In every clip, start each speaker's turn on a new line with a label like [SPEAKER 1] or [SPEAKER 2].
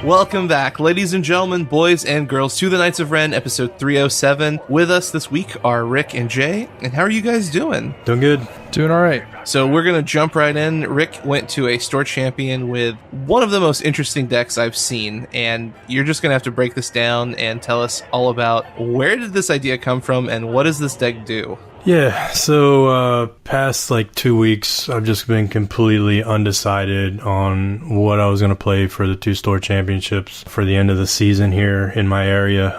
[SPEAKER 1] Welcome back, ladies and gentlemen, boys and girls, to the Knights of Ren, episode 307. With us this week are Rick and Jay. And how are you guys doing?
[SPEAKER 2] Doing good.
[SPEAKER 3] Doing all right.
[SPEAKER 1] So we're going to jump right in. Rick went to a store champion with one of the most interesting decks I've seen. And you're just going to have to break this down and tell us all about where did this idea come from and what does this deck do?
[SPEAKER 2] Yeah, so past like 2 weeks, I've just been completely undecided on what I was going to play for the 2 store championships for the end of the season here in my area.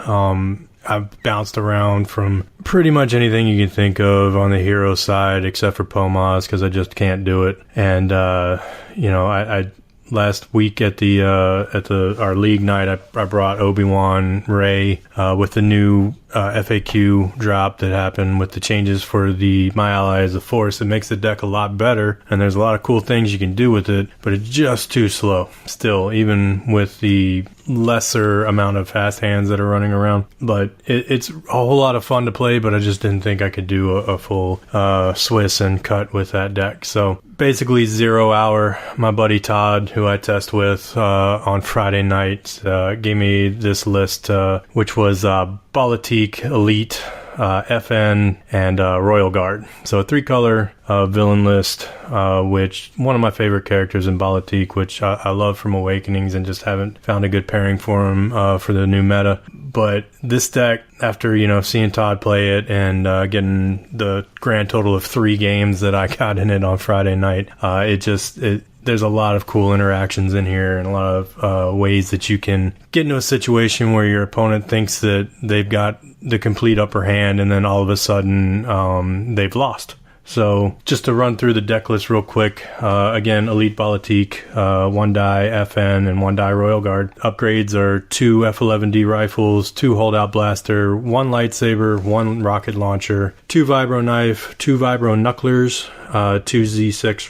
[SPEAKER 2] I've bounced around from pretty much anything you can think of on the hero side except for Pomaz because I just can't do it. And, I last week at our league night, I brought Obi-Wan Rey with the new FAQ drop that happened with the changes for the My Ally is a Force. It makes the deck a lot better, and there's a lot of cool things you can do with it, but it's just too slow still, even with the lesser amount of fast hands that are running around. But it's a whole lot of fun to play, but I just didn't think I could do a full Swiss and cut with that deck. So basically 0 hour, my buddy Todd, who I test with on Friday night, gave me this list, which was Bala Tik, Elite, FN, and Royal Guard. So a 3-color villain list, which one of my favorite characters in Bala Tik, which I love from Awakenings and just haven't found a good pairing for him for the new meta. But this deck, after seeing Todd play it and getting the grand total of 3 games that I got in it on Friday night, there's a lot of cool interactions in here and a lot of ways that you can get into a situation where your opponent thinks that they've got the complete upper hand and then all of a sudden they've lost. So just to run through the deck list real quick, again, Elite Bala Tik, 1 die FN and 1 die Royal Guard. Upgrades are 2 F11D rifles, 2 holdout blaster, 1 lightsaber, 1 rocket launcher, 2 vibro knife, 2 vibro knucklers, 2 Z6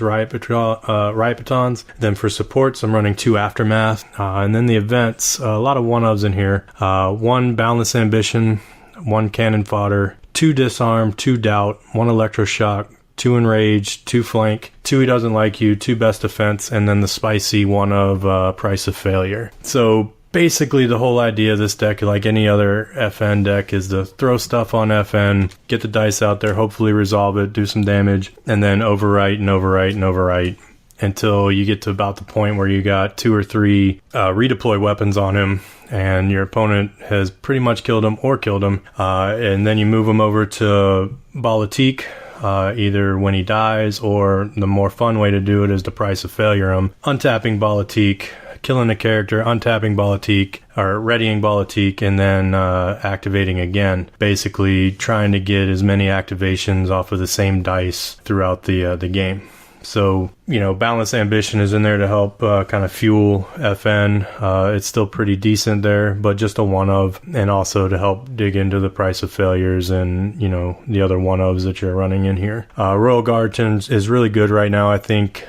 [SPEAKER 2] riot batons. Then for supports, I'm running 2 aftermath. And then the events, a lot of one-ofs in here. 1 boundless ambition, 1 cannon fodder, 2 disarm, 2 doubt, 1 electroshock, 2 enrage, 2 flank, 2 he doesn't like you, 2 best defense, and then the spicy one of price of failure. So basically the whole idea of this deck, like any other FN deck, is to throw stuff on FN, get the dice out there, hopefully resolve it, do some damage, and then overwrite and overwrite and overwrite until you get to about the point where you got 2 or 3 redeploy weapons on him and your opponent has pretty much killed him or killed him, and then you move him over to Bala Tik, either when he dies, or the more fun way to do it is the price of failure him, untapping Bala Tik, killing a character, untapping Bala Tik, or readying Bala Tik, and then activating again. Basically trying to get as many activations off of the same dice throughout the game. So, Boundless Ambition is in there to help kind of fuel FN. It's still pretty decent there, but just a one-of, and also to help dig into the price of failures and, the other one-ofs that you're running in here. Royal Guard is really good right now, I think.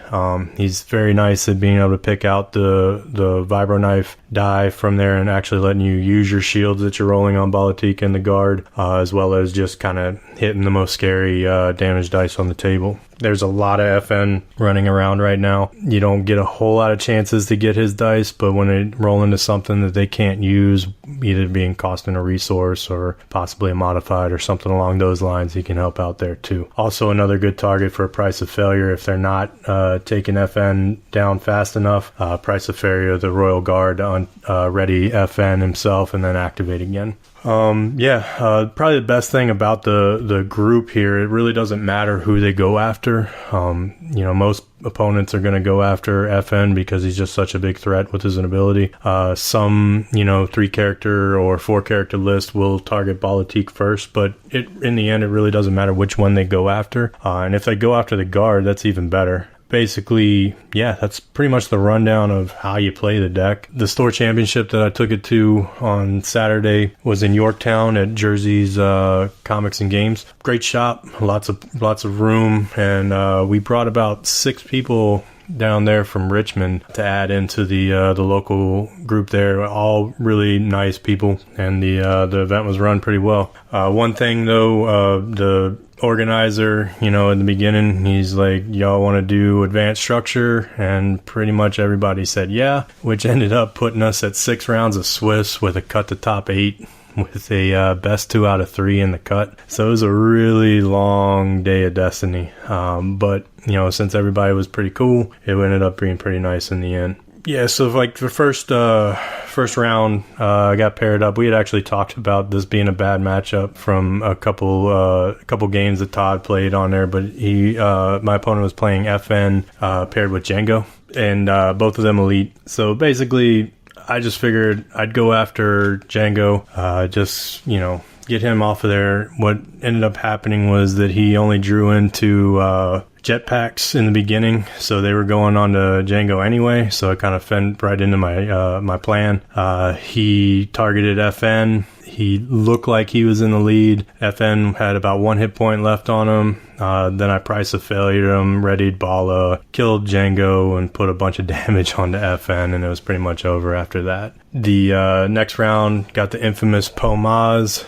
[SPEAKER 2] He's very nice at being able to pick out the Vibro Knife die from there and actually letting you use your shields that you're rolling on Bala Tik and the Guard, as well as just kind of hitting the most scary damage dice on the table. There's a lot of FN running around right now. You don't get a whole lot of chances to get his dice, but when they roll into something that they can't use, either being costing a resource or possibly a modified or something along those lines, he can help out there too. Also another good target for a price of failure if they're not taking FN down fast enough. Price of failure, the Royal Guard on ready FN himself and then activate again. Probably the best thing about the group here, it really doesn't matter who they go after. Most opponents are going to go after FN because he's just such a big threat with his ability. Some 3-character or 4-character list will target Bala Tik first, but in the end, it really doesn't matter which one they go after. And if they go after the Guard, that's even better. Basically, that's pretty much the rundown of how you play the deck. The store championship that I took it to on Saturday was in Yorktown at Jersey's Comics and Games. Great shop, lots of room, and we brought about 6 people down there from Richmond to add into the local group there. All really nice people, and the event was run pretty well. One thing though, the organizer, in the beginning, he's like, y'all want to do advanced structure? And pretty much everybody said yeah, which ended up putting us at 6 rounds of Swiss with a cut to top 8 with a best 2 out of 3 in the cut. So it was a really long day of Destiny. But since everybody was pretty cool, it ended up being pretty nice in the end. Yeah, so like the first round, I got paired up. We had actually talked about this being a bad matchup from a couple games that Todd played on there, but my opponent was playing FN paired with Django, and both of them elite. So basically, I just figured I'd go after Django, get him off of there. What ended up happening was that he only drew into jetpacks in the beginning, so they were going on to Django anyway, so it kind of fed right into my plan. He targeted FN. He looked like he was in the lead. FN had about 1 hit point left on him. Then I price of failure him, readied Bala, killed Django, and put a bunch of damage onto FN, and it was pretty much over after that. The next round got the infamous Pomaz.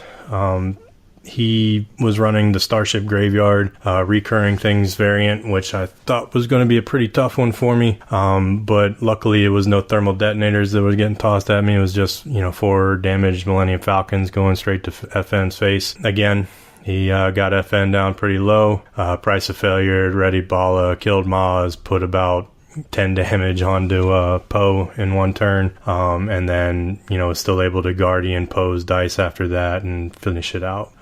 [SPEAKER 2] He was running the Starship Graveyard, recurring things variant, which I thought was going to be a pretty tough one for me. But luckily it was no thermal detonators that was getting tossed at me. It was just, 4 damaged Millennium Falcons going straight to FN's face. Again, he got FN down pretty low. Price of failure, ready Bala, killed Maz, put about 10 damage onto Poe in one turn, and then was still able to Guardian Poe's dice after that and finish it out.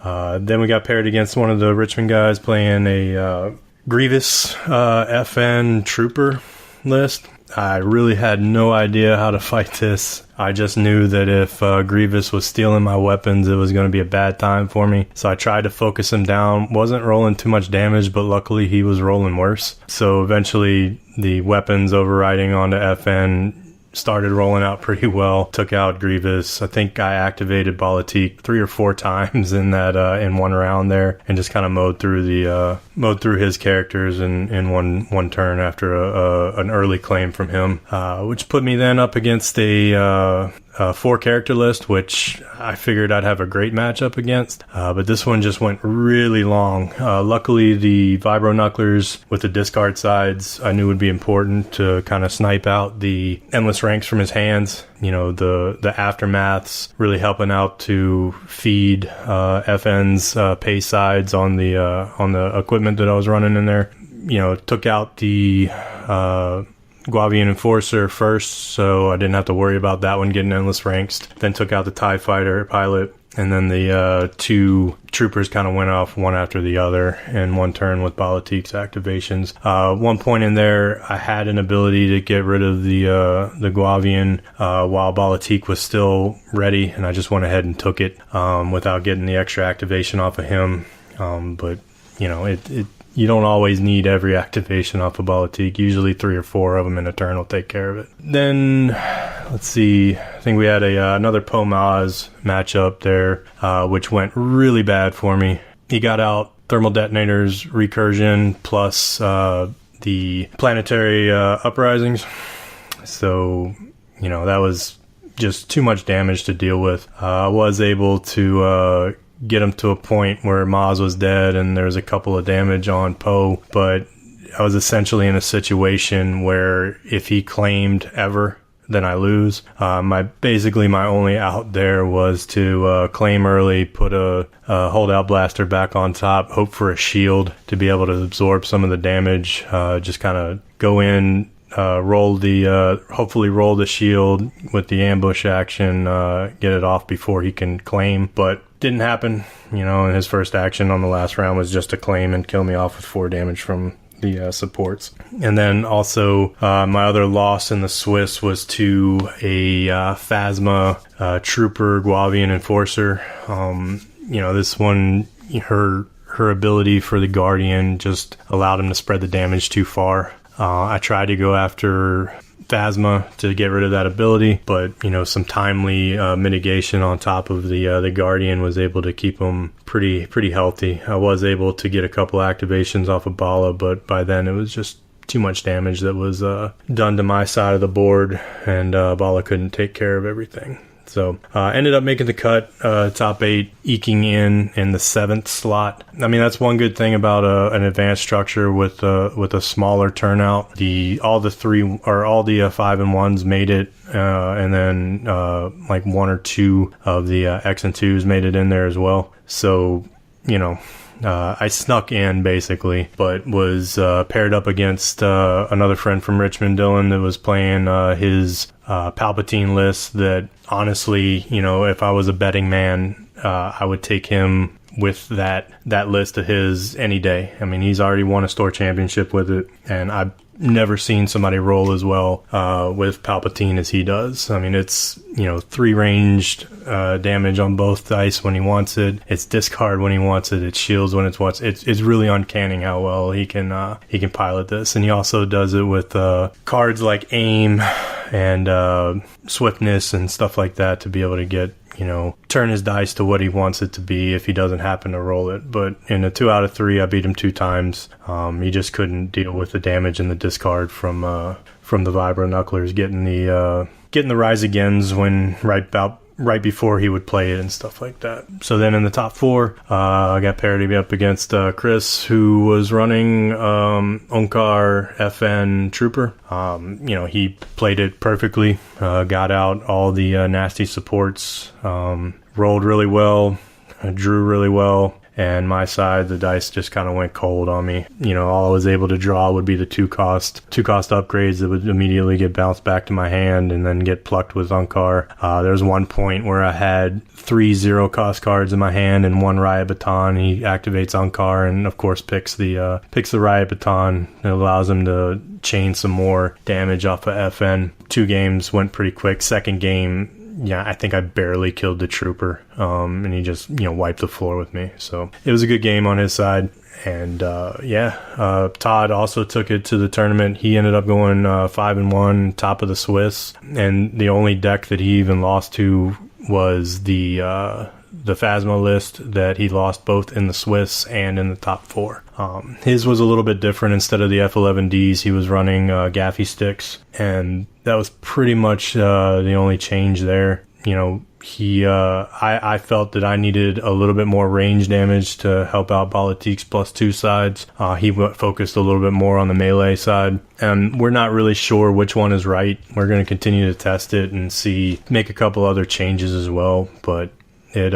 [SPEAKER 2] Then we got paired against one of the Richmond guys playing a Grievous FN Trooper list. I really had no idea how to fight this. I just knew that if Grievous was stealing my weapons, it was going to be a bad time for me. So I tried to focus him down. Wasn't rolling too much damage, but luckily he was rolling worse. So eventually the weapons overriding onto FN started rolling out pretty well. Took out Grievous. I think I activated Bala Tik 3 or 4 times in that in one round there, and just kind of mowed through his characters in one turn after an early claim from him, which put me then up against a 4-character list, which I figured I'd have a great matchup against, but this one just went really long. Luckily, the Vibro Knucklers with the discard sides I knew would be important to kind of snipe out the endless ranks from his hands. The aftermaths really helping out to feed FN's pay sides on the equipment that I was running in there. Took out the Guavian Enforcer first, so I didn't have to worry about that one getting endless ranks. Then took out the TIE Fighter pilot, and then the 2 troopers kind of went off one after the other in one turn with Bala Tik's activations. One point in there, I had an ability to get rid of the Guavian while Bala Tik was still ready, and I just went ahead and took it without getting the extra activation off of him. But you don't always need every activation off of Bala Tik. Usually 3 or 4 of them in a turn will take care of it. Then, let's see. I think we had another Pomaz matchup there, which went really bad for me. He got out thermal detonators, recursion, plus the planetary uprisings. So, that was just too much damage to deal with. I was able to get him to a point where Maz was dead and there was a couple of damage on Poe, but I was essentially in a situation where if he claimed ever, then I lose. My only out there was to claim early, put a holdout blaster back on top, hope for a shield to be able to absorb some of the damage, just kind of go in, hopefully roll the shield with the ambush action, get it off before he can claim, but didn't happen. And his first action on the last round was just to claim and kill me off with 4 damage from the supports. And then also my other loss in the Swiss was to a Phasma Trooper Guavian Enforcer. This one, her ability for the Guardian just allowed him to spread the damage too far. I tried to go after Phasma to get rid of that ability, but some timely mitigation on top of the Guardian was able to keep him pretty healthy. I was able to get a couple activations off of Bala, but by then it was just too much damage that was done to my side of the board, and Bala couldn't take care of everything. So ended up making the cut, top 8, eking in the 7th slot. I mean, that's one good thing about an advanced structure with a smaller turnout. All the 5 and 1s made it, and then like 1 or 2 of the X and 2s made it in there as well. So, I snuck in basically, but was paired up against another friend from Richmond, Dylan, that was playing his Palpatine list that honestly, if I was a betting man, I would take him with that list of his any day. I mean, he's already won a store championship with it, and I've never seen somebody roll as well with Palpatine as he does. I mean, it's 3 ranged damage on both dice when he wants it. It's discard when he wants it. It's shields when it's wants. It's really uncanny how well he can pilot this, and he also does it with cards like aim and swiftness and stuff like that to be able to get turn his dice to what he wants it to be if he doesn't happen to roll it. But in a 2 out of 3, I beat him 2 times. He just couldn't deal with the damage and the discard from the Vibro Knucklers getting the Rise Agains when right before he would play it and stuff like that. So then in the top 4, I got paired up against Chris, who was running Onkar FN Trooper. He played it perfectly, got out all the nasty supports, rolled really well, drew really well. And my side, the dice just kind of went cold on me. All I was able to draw would be the two cost upgrades that would immediately get bounced back to my hand and then get plucked with Unkar. There was one point where I had 3 0-cost cards in my hand and 1 Riot Baton. He activates Unkar and, of course, picks the Riot Baton. It allows him to chain some more damage off of FN. 2 games went pretty quick. Second game, I think I barely killed the Trooper, and he just, wiped the floor with me. So it was a good game on his side. And, Todd also took it to the tournament. He ended up going 5 and 1, top of the Swiss. And the only deck that he even lost to was the Phasma list that he lost both in the Swiss and in the top 4. His was a little bit different. Instead of the F11Ds, he was running Gaffy sticks, and that was pretty much the only change there. I felt that I needed a little bit more range damage to help out Bala Tik's +2 sides. He focused a little bit more on the melee side, and we're not really sure which one is right. We're going to continue to test it and make a couple other changes as well, but it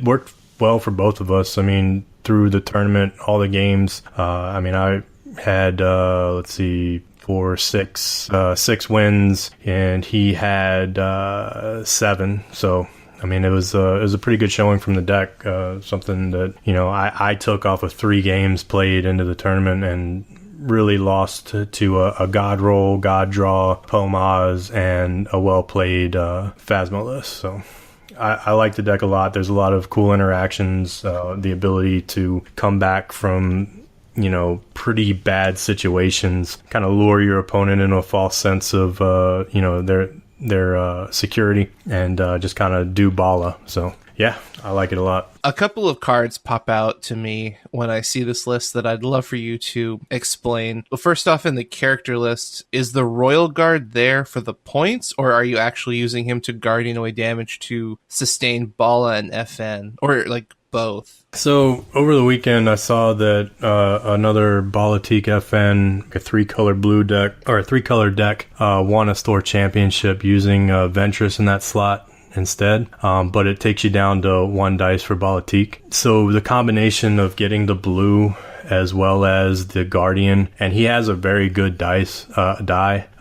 [SPEAKER 2] worked well for both of us. I mean, through the tournament, all the games, I had, 6 wins, and he had 7. So, I mean, it was a pretty good showing from the deck. Something that, I took off of 3 games played into the tournament and really lost to a God Roll, God Draw, Pomaz, and a well-played Phasma list. So I like the deck a lot. There's a lot of cool interactions, the ability to come back from pretty bad situations, kind of lure your opponent into a false sense of their security, and just kind of do Bala. So yeah, I like it a lot.
[SPEAKER 1] A couple of cards pop out to me when I see this list that I'd love for you to explain. Well, first off, in the character list, is the Royal Guard there for the points, or are you actually using him to guardian away damage to sustain Bala and FN, or like both?
[SPEAKER 2] So over the weekend, I saw that another Bala Tik FN, a 3-color blue deck, or a 3-color deck, won a store championship using Ventress in that slot instead, but it takes you down to 1 dice for Bala Tik. So the combination of getting the blue as well as the Guardian, and he has a very good die,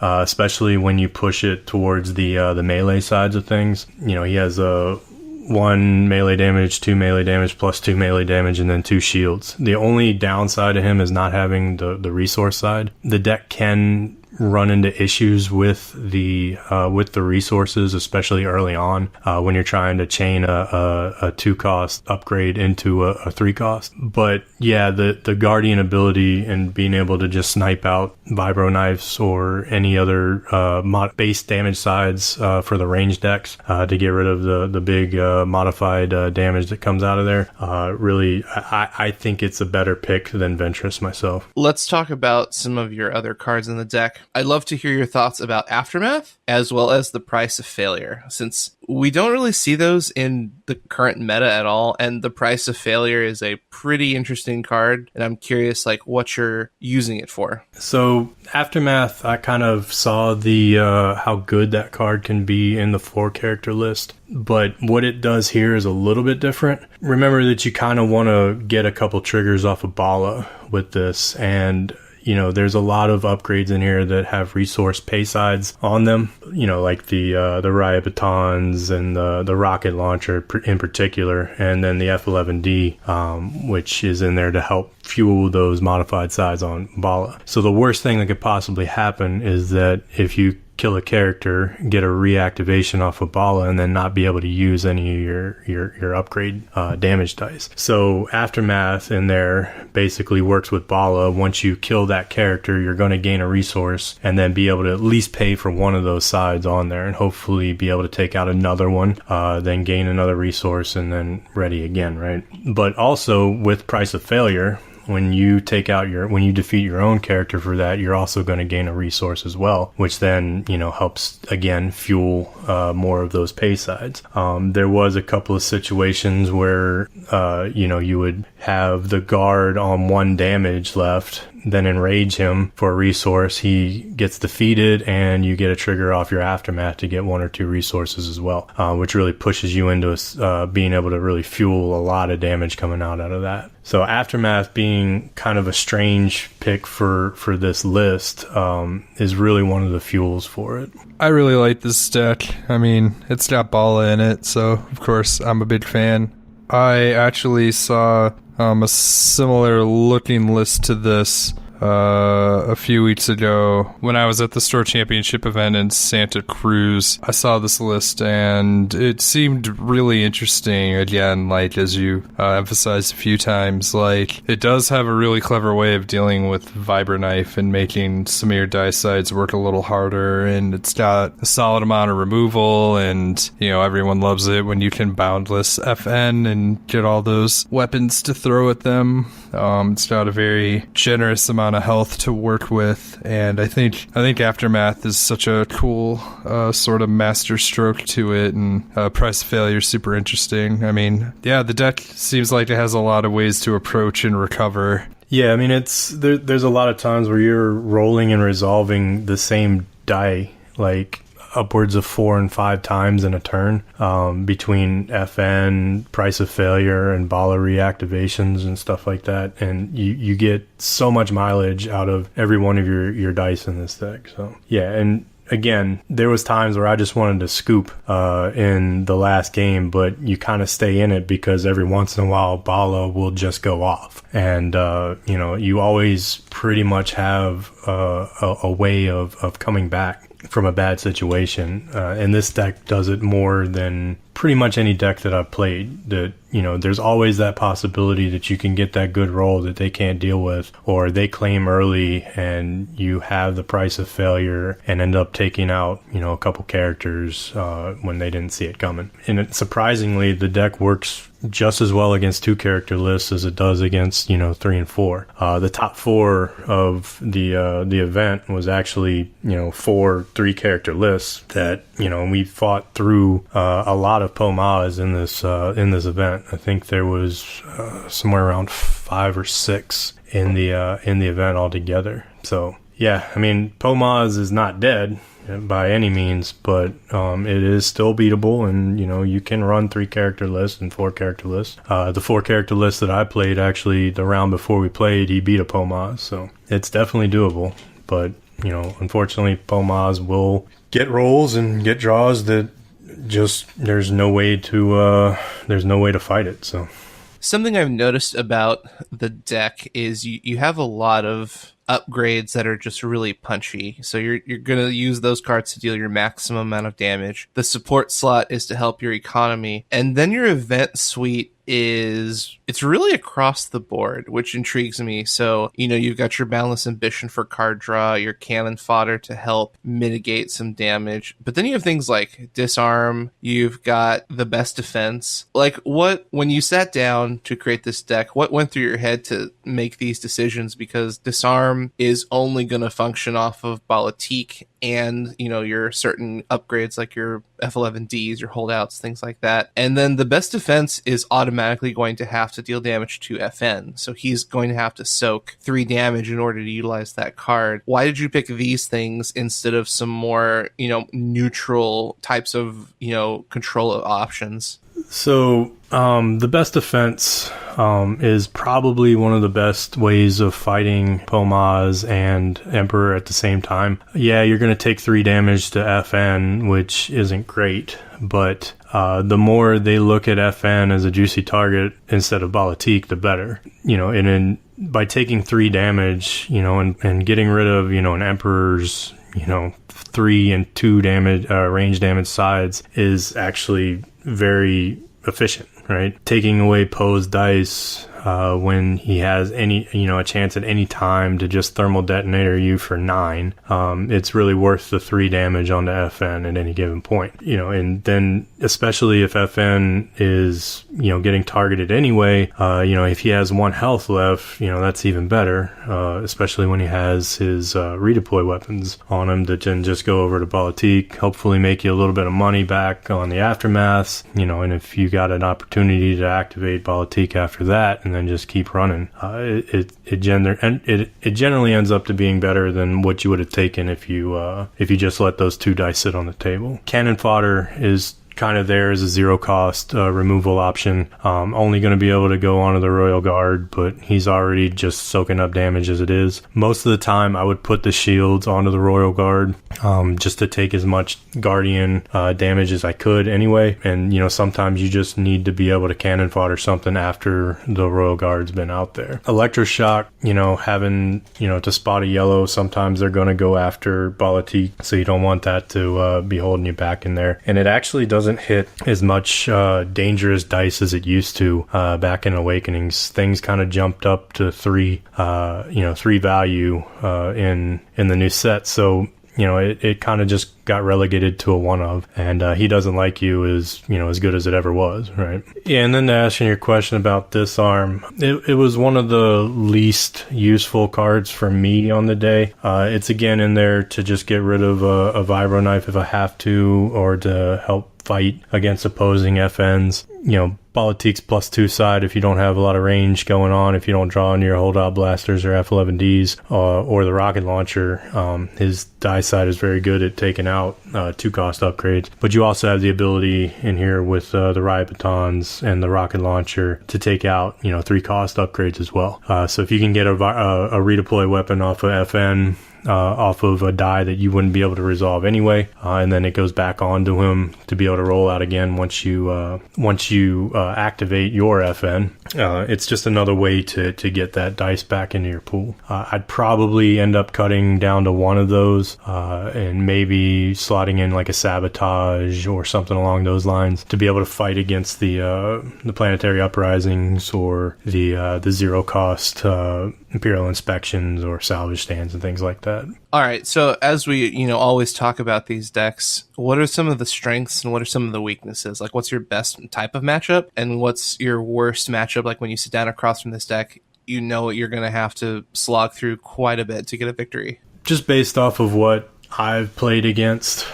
[SPEAKER 2] especially when you push it towards the melee sides of things. He has a 1 melee damage, 2 melee damage, plus 2 melee damage, and then 2 shields. The only downside to him is not having the resource side. The deck can run into issues with the resources, especially early on when you're trying to chain a 2-cost upgrade into a 3-cost. But yeah, the Guardian ability and being able to just snipe out vibro knives or any other base damage sides for the range decks to get rid of the big modified damage that comes out of there. Really, I think it's a better pick than Ventress myself.
[SPEAKER 1] Let's talk about some of your other cards in the deck. I'd love to hear your thoughts about Aftermath, as well as the Price of Failure, since we don't really see those in the current meta at all, and the Price of Failure is a pretty interesting card, and I'm curious what you're using it for.
[SPEAKER 2] So Aftermath, I kind of saw the how good that card can be in the 4-character list, but what it does here is a little bit different. Remember that you kind of want to get a couple triggers off of Bala with this, and there's a lot of upgrades in here that have resource pay sides on them, like the riot batons and the rocket launcher in particular, and then the F11D, which is in there to help fuel those modified sides on Bala. So the worst thing that could possibly happen is that if you kill a character, get a reactivation off of Bala, and then not be able to use any of your upgrade damage dice. So Aftermath in there basically works with Bala. Once you kill that character, you're going to gain a resource and then be able to at least pay for one of those sides on there and hopefully be able to take out another one, then gain another resource and then ready again, right? But also with Price of Failure, when you defeat your own character for that, you're also going to gain a resource as well, which then, helps again fuel more of those pay sides. There was a couple of situations where, you would have the guard on 1 damage left, then enrage him for a resource. He gets defeated and you get a trigger off your Aftermath to get 1 or 2 resources as well, which really pushes you into being able to really fuel a lot of damage coming out of that. So Aftermath being kind of a strange pick for this list is really one of the fuels for it.
[SPEAKER 3] I really like this deck. I mean, it's got Bala in it, so of course I'm a big fan. I actually saw a similar looking list to this a few weeks ago when I was at the Store Championship event in Santa Cruz. I saw this list and it seemed really interesting. Again, as you emphasized a few times, it does have a really clever way of dealing with Vibro Knife and making some of your dice sides work a little harder, and it's got a solid amount of removal, and everyone loves it when you can boundless FN and get all those weapons to throw at them. It's got a very generous amount of health to work with, and I think Aftermath is such a cool sort of master stroke to it, and Price of Failure is super interesting. I mean, yeah, the deck seems like it has a lot of ways to approach and recover.
[SPEAKER 2] Yeah, I mean, there's a lot of times where you're rolling and resolving the same die, upwards of 4 and 5 times in a turn, between FN, Price of Failure, and Bala reactivations and stuff like that, and you get so much mileage out of every one of your dice in this deck. So yeah, and again, there was times where I just wanted to scoop in the last game, but you kind of stay in it because every once in a while Bala will just go off, and you always pretty much have a way of coming back from a bad situation, and this deck does it more than pretty much any deck that I've played. That there's always that possibility that you can get that good roll that they can't deal with, or they claim early and you have the Price of Failure and end up taking out a couple characters when they didn't see it coming. And surprisingly, the deck works just as well against 2-character lists as it does against 3 and 4. The top 4 of the event was actually 4 3-character lists that we fought through a lot of Pomas in this event. I think there was somewhere around 5 or 6 in the event altogether. So yeah, I mean, Pomas is not dead by any means, but it is still beatable, and you can run 3-character lists and 4-character lists. The 4-character list that I played, actually the round before we played, he beat a Pomas, so it's definitely doable. But unfortunately, Pomas will get rolls and get draws that just there's no way to fight it. So
[SPEAKER 1] something I've noticed about the deck is you have a lot of upgrades that are just really punchy. So you're going to use those cards to deal your maximum amount of damage. The support slot is to help your economy. And then your event suite it's really across the board, which intrigues me. So, you've got your Boundless Ambition for card draw, your Cannon Fodder to help mitigate some damage. But then you have things like Disarm, you've got the Best Defense. Like, when you sat down to create this deck, what went through your head to make these decisions? Because Disarm is only going to function off of Bala Tik and, your certain upgrades like your F11Ds, your holdouts, things like that. And then the Best Defense is automatically going to have to deal damage to FN. So he's going to have to soak 3 damage in order to utilize that card. Why did you pick these things instead of some more, neutral types of, control options?
[SPEAKER 2] So the Best Defense is probably one of the best ways of fighting Pomaz and Emperor at the same time. Yeah, you're going to take 3 damage to FN, which isn't great, but the more they look at FN as a juicy target instead of Bala Tik, the better. By taking 3 damage, and getting rid of, an Emperor's, 3 and 2 damage, range damage sides is actually very efficient, right? Taking away Poe's dice when he has a chance at any time to just thermal detonator you for 9, it's really worth the 3 damage onto FN at any given point. And then especially if FN is, getting targeted anyway, if he has 1 health left, that's even better, especially when he has his redeploy weapons on him that can just go over to Bala Tik, hopefully make you a little bit of money back on the aftermaths, and if you got an opportunity to activate Bala Tik after that, and then just keep running. It generally ends up to being better than what you would have taken if you just let those 2 dice sit on the table. Cannon Fodder is kind of there as a 0 cost removal option. Only going to be able to go onto the Royal Guard, but he's already just soaking up damage as it is. Most of the time I would put the shields onto the Royal Guard just to take as much Guardian damage as I could anyway. And sometimes you just need to be able to cannon fodder something after the Royal Guard's been out there. Electroshock, having to spot a yellow, sometimes they're going to go after Bala Tik, so you don't want that to be holding you back in there. And it actually doesn't hit as much dangerous dice as it used to back in Awakenings. Things kind of jumped up to 3 value in the new set. So it kind of just got relegated to a 1 of, and he doesn't like you as good as it ever was, right? Yeah, and then to answer your question about Disarm, it was one of the least useful cards for me on the day. It's again in there to just get rid of a vibro knife if I have to, or to help fight against opposing FNs. Bala Tik's +2 side, if you don't have a lot of range going on, if you don't draw into your holdout blasters or F11Ds or the rocket launcher, his die side is very good at taking out 2 cost upgrades. But you also have the ability in here with the riot batons and the rocket launcher to take out 3 cost upgrades as well. So if you can get a redeploy weapon off of FN, off of a die that you wouldn't be able to resolve anyway, and then it goes back onto him to be able to roll out again once you activate your FN. It's just another way to get that dice back into your pool. I'd probably end up cutting down to 1 of those and maybe slotting in like a sabotage or something along those lines to be able to fight against the planetary uprisings or the 0 cost Imperial inspections or salvage stands and things like that.
[SPEAKER 1] All right, so as we always talk about these decks, what are some of the strengths and what are some of the weaknesses? Like, what's your best type of matchup and what's your worst matchup? Like, when you sit down across from this deck, you're going to have to slog through quite a bit to get a victory.
[SPEAKER 2] Just based off of what I've played against,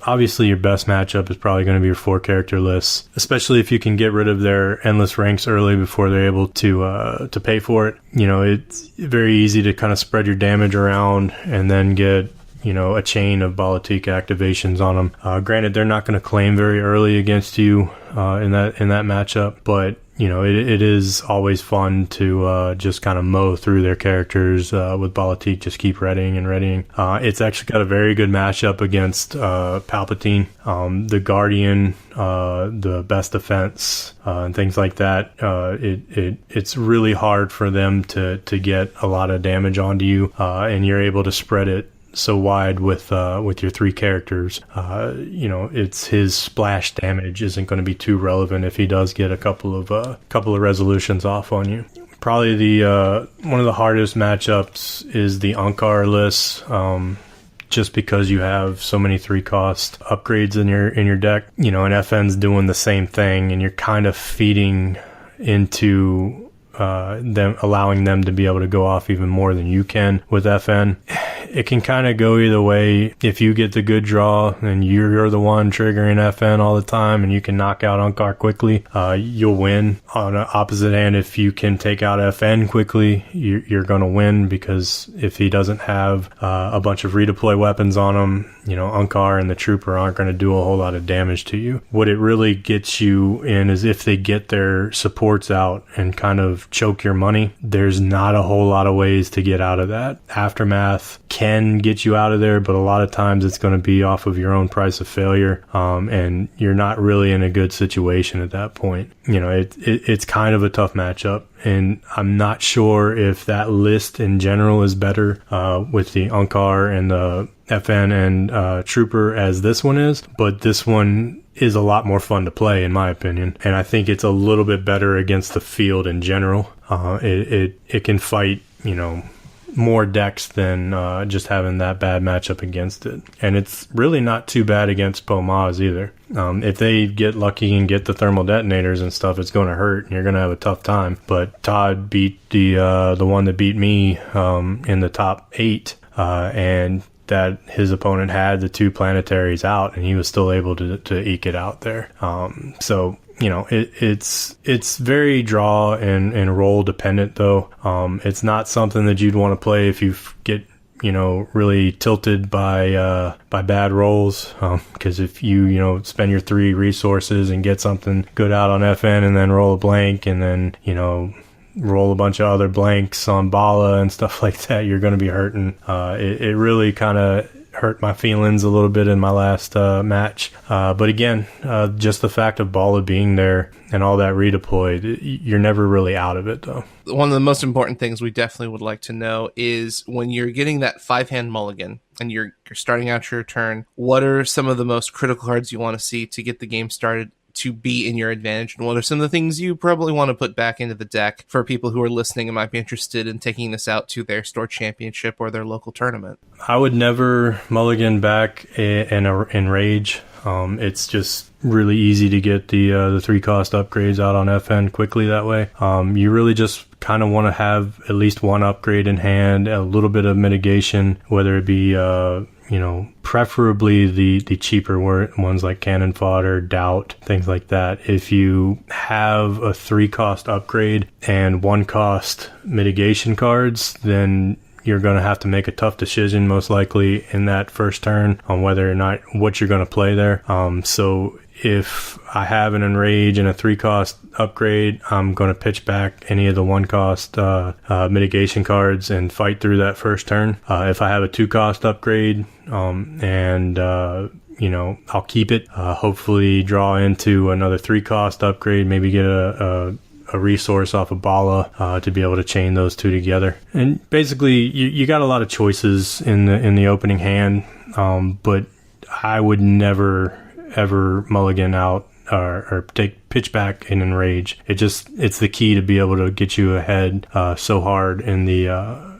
[SPEAKER 2] obviously your best matchup is probably going to be your 4 character lists, especially if you can get rid of their endless ranks early before they're able to pay for it. It's very easy to kind of spread your damage around and then get a chain of Bala Tik activations on them. Granted, they're not going to claim very early against you in that matchup, but it is always fun to just kind of mow through their characters with Bala Tik, just keep readying and readying. It's actually got a very good matchup against Palpatine, the Guardian, the best defense, and things like that. It's really hard for them to get a lot of damage onto you, and you're able to spread it so wide with your 3 characters. It's his splash damage isn't going to be too relevant if he does get a couple of resolutions off on you. Probably the one of the hardest matchups is the Ankar list. Just because you have so many 3-cost upgrades in your deck, and FN's doing the same thing, and you're kind of feeding into them, allowing them to be able to go off even more than you can with FN. It can kind of go either way. If you get the good draw and you're the one triggering FN all the time and you can knock out Ankar quickly, you'll win. On the opposite hand, if you can take out FN quickly, you're going to win, because if he doesn't have a bunch of redeploy weapons on him, Ankar and the Trooper aren't going to do a whole lot of damage to you. What it really gets you in is if they get their supports out and kind of choke your money, there's not a whole lot of ways to get out of that. Aftermath can get you out of there, but a lot of times it's going to be off of your own price of failure, and you're not really in a good situation at that point. It's kind of a tough matchup, and I'm not sure if that list in general is better with the Ankar and the FN and Trooper as this one is, but this one is a lot more fun to play in my opinion, and I think it's a little bit better against the field in general. It can fight more decks than just having that bad matchup against it, and it's really not too bad against Pomaz either. If they get lucky and get the thermal detonators and stuff, it's going to hurt and you're going to have a tough time. But Todd beat the one that beat me in the top 8, and that his opponent had the 2 planetaries out, and he was still able to eke it out there. So it's very draw and roll dependent though. It's not something that you'd want to play if you get really tilted by bad rolls, because if you spend your 3 resources and get something good out on FN and then roll a blank and then roll a bunch of other blanks on Bala and stuff like that, you're going to be hurting. It really kind of hurt my feelings a little bit in my last match. But again, just the fact of Bala being there and all that redeployed, you're never really out of it though.
[SPEAKER 1] One of the most important things we definitely would like to know is when you're getting that 5-hand mulligan and you're starting out your turn, what are some of the most critical cards you want to see to get the game started to be in your advantage, and what are some of the things you probably want to put back into the deck for people who are listening and might be interested in taking this out to their store championship or their local tournament?
[SPEAKER 2] I would never mulligan back in Rage. It's just really easy to get the 3-cost upgrades out on FN quickly that way. You really just kind of want to have at least one upgrade in hand, a little bit of mitigation, whether it be preferably the cheaper ones like Cannon Fodder, Doubt, things like that. If you have a 3-cost upgrade and 1-cost mitigation cards, then you're going to have to make a tough decision most likely in that first turn on whether or not what you're going to play there. So if I have an Enrage and a 3-cost upgrade, I'm going to pitch back any of the 1-cost mitigation cards and fight through that first turn. If I have a 2-cost upgrade, I'll keep it. Hopefully draw into another 3-cost upgrade, maybe get a resource off of Bala to be able to chain those 2 together. And basically, you got a lot of choices in the opening hand, but I would never ever mulligan out or take pitch back in Enrage. It's the key to be able to get you ahead so hard in the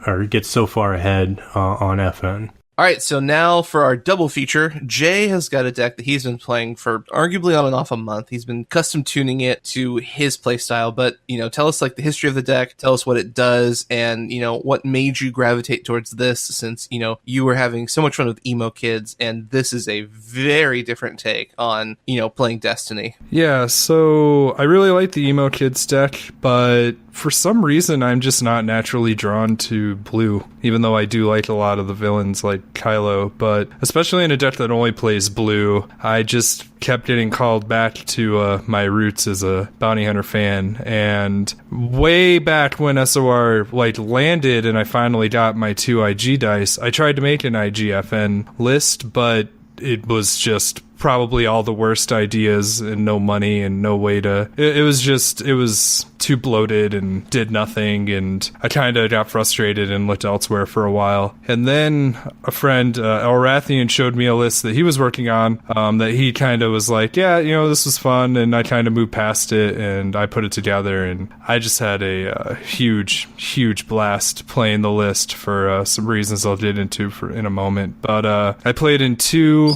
[SPEAKER 2] or get so far ahead on FN.
[SPEAKER 1] All right, so now for our double feature, Jay has got a deck that he's been playing for arguably on and off a month. He's been custom tuning it to his playstyle, but, tell us like the history of the deck, tell us what it does, and, what made you gravitate towards this since, you were having so much fun with emo kids, and this is a very different take on, playing Destiny.
[SPEAKER 3] Yeah, so I really like the emo kids deck, but for some reason, I'm just not naturally drawn to blue, even though I do like a lot of the villains like Kylo. But especially in a deck that only plays blue, I just kept getting called back to my roots as a bounty hunter fan. And way back when SOR like landed and I finally got my 2 IG dice, I tried to make an IGFN list, but it was just probably all the worst ideas and no money and no way to... It was too bloated and did nothing, and I kind of got frustrated and looked elsewhere for a while. And then a friend, Elrathian, showed me a list that he was working on that he kind of was like, yeah, this was fun, and I kind of moved past it, and I put it together, and I just had a huge blast playing the list for some reasons I'll get into in a moment. But I played in 2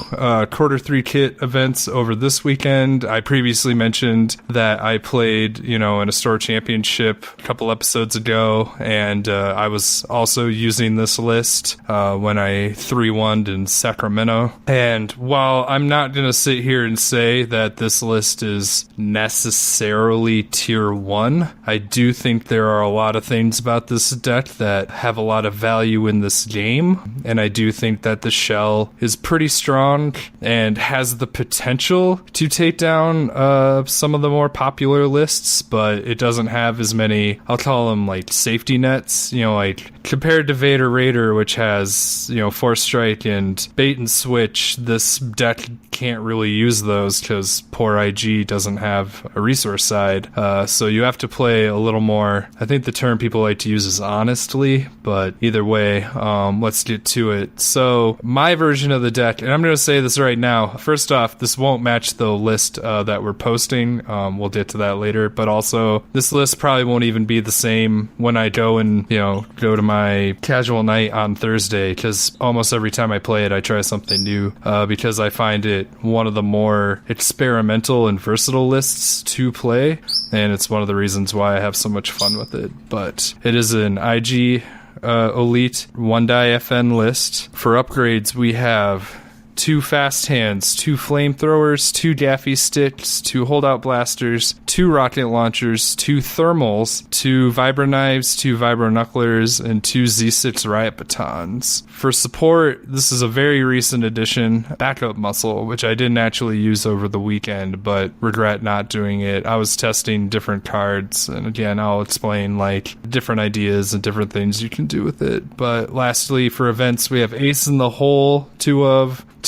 [SPEAKER 3] quarter 3 kit events over this weekend. I previously mentioned that I played, in a store championship a couple episodes ago, and I was also using this list when I 3-1'd in Sacramento. And while I'm not going to sit here and say that this list is necessarily tier 1, I do think there are a lot of things about this deck that have a lot of value in this game, and I do think that the shell is pretty strong and has the potential to take down some of the more popular lists, but it doesn't have as many, I'll call them like safety nets, like compared to Vader Raider, which has, Force Strike and Bait and Switch. This deck can't really use those because poor IG doesn't have a resource side. So you have to play a little more, I think the term people like to use is honestly, but either way, let's get to it. So my version of the deck, and I'm going to say this right now, first off, this won't match the list that we're posting. We'll get to that later, but also this list probably won't even be the same when I go and, go to my casual night on Thursday, because almost every time I play it, I try something new, because I find it one of the more experimental and versatile lists to play, and it's one of the reasons why I have so much fun with it. But it is an IG Elite 1-die FN list. For upgrades, we have 2 fast hands, 2 flamethrowers, 2 daffy sticks, 2 holdout blasters, 2 rocket launchers, 2 thermals, 2 vibro knives, 2 vibro knucklers, and 2 Z6 riot batons. For support, this is a very recent addition, backup muscle, which I didn't actually use over the weekend, but regret not doing it. I was testing different cards, and again, I'll explain like different ideas and different things you can do with it. But lastly, for events, we have Ace in the Hole, 2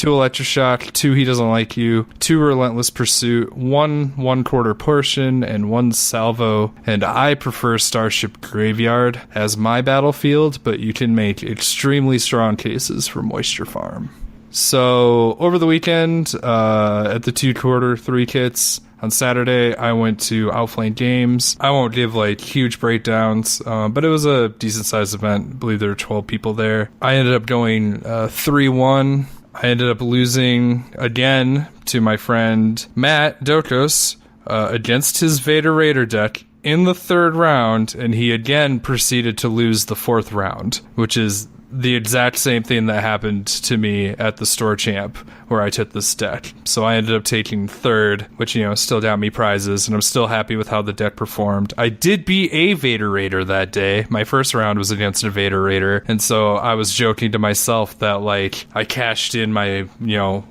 [SPEAKER 3] Electroshock, 2 He Doesn't Like You, 2 Relentless Pursuit, 1 1/4 Portion, and 1 Salvo. And I prefer Starship Graveyard as my battlefield, but you can make extremely strong cases for Moisture Farm. So over the weekend, at the 2 quarter 3 kits, on Saturday, I went to Outflank Games. I won't give like huge breakdowns, but it was a decent sized event. I believe there were 12 people there. I ended up going 3-1. I ended up losing again to my friend Matt Dokos against his Vader Raider deck in the 3rd round, and he again proceeded to lose the 4th round, which is the exact same thing that happened to me at the store champ where I took this deck. So I ended up taking 3rd, which, still got me prizes, and I'm still happy with how the deck performed. I did beat a Vader Raider that day. My first round was against a Vader Raider, and so I was joking to myself that, like, I cashed in my,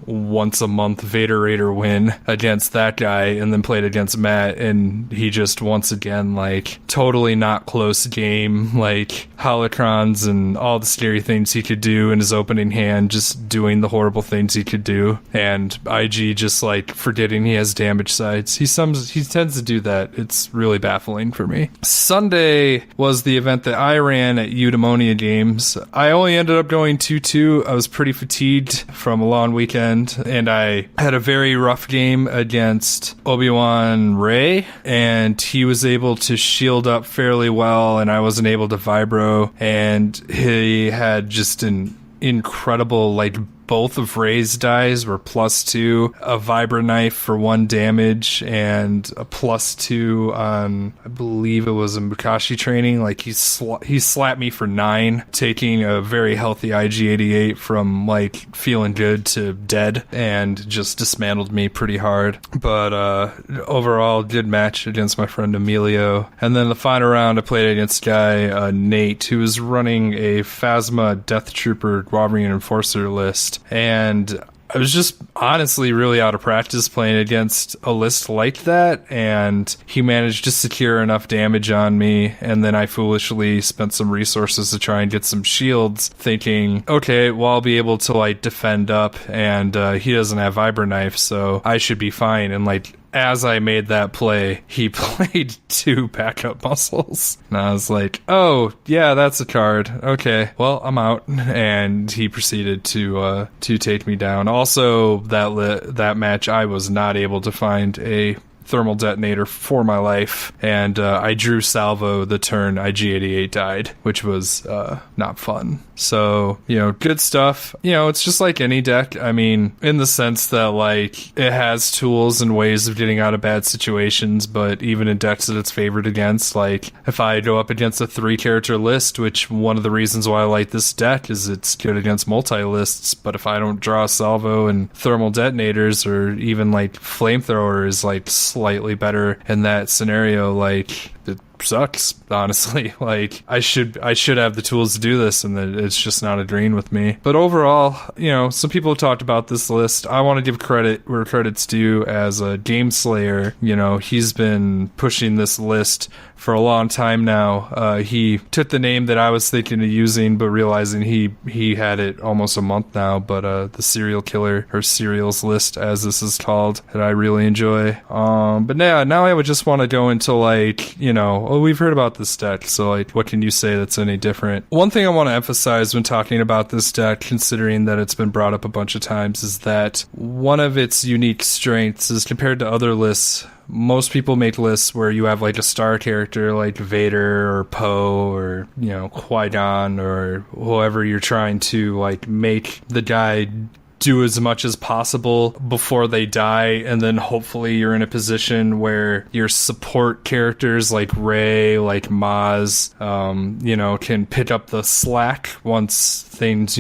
[SPEAKER 3] once a month Vader Raider win against that guy and then played against Matt, and he just, once again, like, totally not close game, like, holocrons and all the scary things he could do in his opening hand, just doing the horrible things he could do, and IG just like forgetting he has damage sides. He tends to do that. It's really baffling for me. Sunday was the event that I ran at Eudaimonia Games. I only ended up going 2-2. I was pretty fatigued from a long weekend, and I had a very rough game against Obi-Wan Rey, and he was able to shield up fairly well, and I wasn't able to vibro, and he had just an incredible like both of Ray's dies were +2, a Vibra Knife for 1 damage, and a +2 on, I believe it was a Mukashi training. Like, he slapped me for 9, taking a very healthy IG-88 from, like, feeling good to dead, and just dismantled me pretty hard. But overall, good match against my friend Emilio. And then the final round, I played against guy Nate, who was running a Phasma Death Trooper Guavrian Enforcer list. And I was just honestly really out of practice playing against a list like that, and he managed to secure enough damage on me, and then I foolishly spent some resources to try and get some shields, thinking, okay, well, I'll be able to, like, defend up, and he doesn't have Vibra Knife, so I should be fine. And, like, as I made that play, he played 2 backup muscles. And I was like, oh, yeah, that's a card. Okay, well, I'm out. And he proceeded to take me down. Also, that match, I was not able to find a thermal detonator for my life, and I drew salvo the turn IG-88 died, which was not fun. So, good stuff. It's just like any deck. I mean, in the sense that, like, it has tools and ways of getting out of bad situations, but even in decks that it's favored against, like, if I go up against a 3-character list, which one of the reasons why I like this deck is it's good against multi-lists, but if I don't draw salvo and thermal detonators, or even, like, flamethrower is, like, slightly better in that scenario, like, it sucks, honestly. Like, I should have the tools to do this, and it's just not agreeing with me. But overall, some people have talked about this list. I want to give credit where credit's due. As a game slayer, he's been pushing this list for a long time now. He took the name that I was thinking of using, but realizing he had it almost a month now. But the serial killer, or serials list, as this is called, that I really enjoy. But now I would just want to go into, like, we've heard about this deck, so, like, what can you say that's any different? One thing I want to emphasize when talking about this deck, considering that it's been brought up a bunch of times, is that one of its unique strengths is, compared to other lists, most people make lists where you have, like, a star character like Vader or Poe or, Qui-Gon or whoever you're trying to, like, make the guy do as much as possible before they die, and then hopefully you're in a position where your support characters like Rey, like Maz, can pick up the slack once things,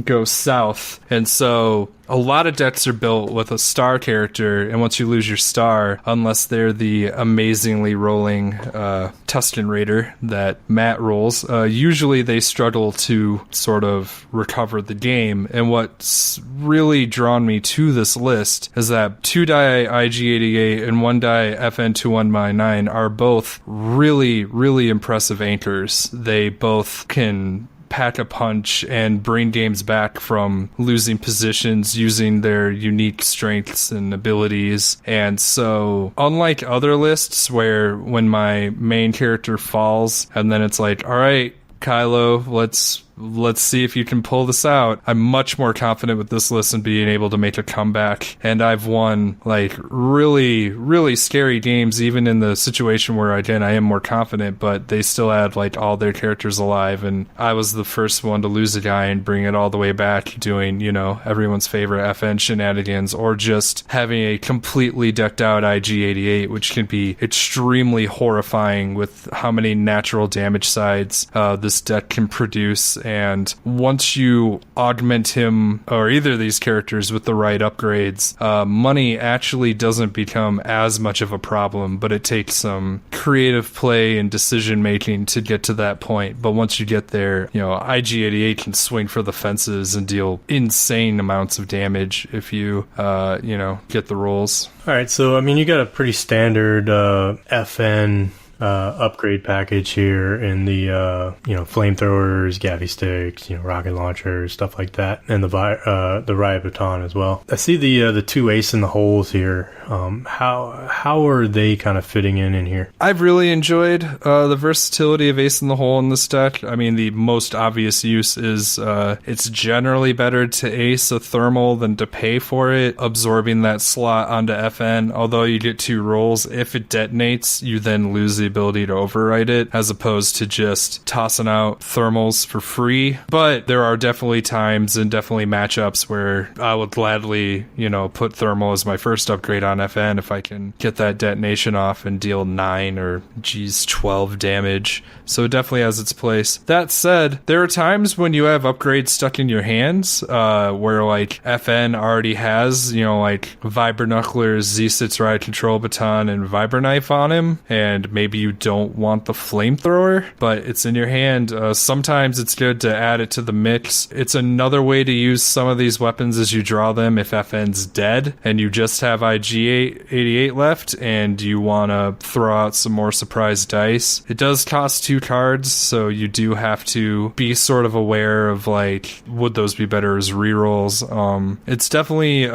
[SPEAKER 3] go south. And so a lot of decks are built with a star character, and once you lose your star, unless they're the amazingly rolling Tusken Raider that Matt rolls, usually they struggle to sort of recover the game. And what's really drawn me to this list is that 2 die IG-88 and 1 die FN-2199 are both really, really impressive anchors. They both can pack a punch and bring games back from losing positions using their unique strengths and abilities. And so, unlike other lists where when my main character falls and then it's like, all right, Kylo, let's see if you can pull this out, I'm much more confident with this list and being able to make a comeback. And I've won, like, really, really scary games, even in the situation where, again, I am more confident, but they still had, like, all their characters alive, and I was the first one to lose a guy and bring it all the way back, doing, everyone's favorite FN shenanigans, or just having a completely decked out IG-88, which can be extremely horrifying with how many natural damage sides this deck can produce. And once you augment him, or either of these characters, with the right upgrades, money actually doesn't become as much of a problem, but it takes some creative play and decision making to get to that point. But once you get there, IG-88 can swing for the fences and deal insane amounts of damage if you, get the rolls.
[SPEAKER 2] All right, so, you got a pretty standard FN upgrade package here in the flamethrowers, gaffy sticks, rocket launchers, stuff like that, and the riot baton as well. I see the 2 ace in the holes here. How are they kind of fitting in here?
[SPEAKER 3] I've really enjoyed the versatility of ace in the hole in this deck. The most obvious use is it's generally better to ace a thermal than to pay for it, absorbing that slot onto FN. Although you get 2 rolls, if it detonates, you then lose the ability to override it, as opposed to just tossing out thermals for free. But there are definitely times and definitely matchups where I would gladly, put thermal as my first upgrade on FN if I can get that detonation off and deal 9 or 12 damage. So it definitely has its place. That said, there are times when you have upgrades stuck in your hands, where like FN already has, like Vibraknucklers, Z-Sits Ride Control Baton, and Vibroknife on him, and maybe you don't want the flamethrower, but it's in your hand. Sometimes it's good to add it to the mix. It's another way to use some of these weapons as you draw them if FN's dead and you just have IG-88 left and you want to throw out some more surprise dice. It does cost 2 cards, so you do have to be sort of aware of like, would those be better as rerolls? It's definitely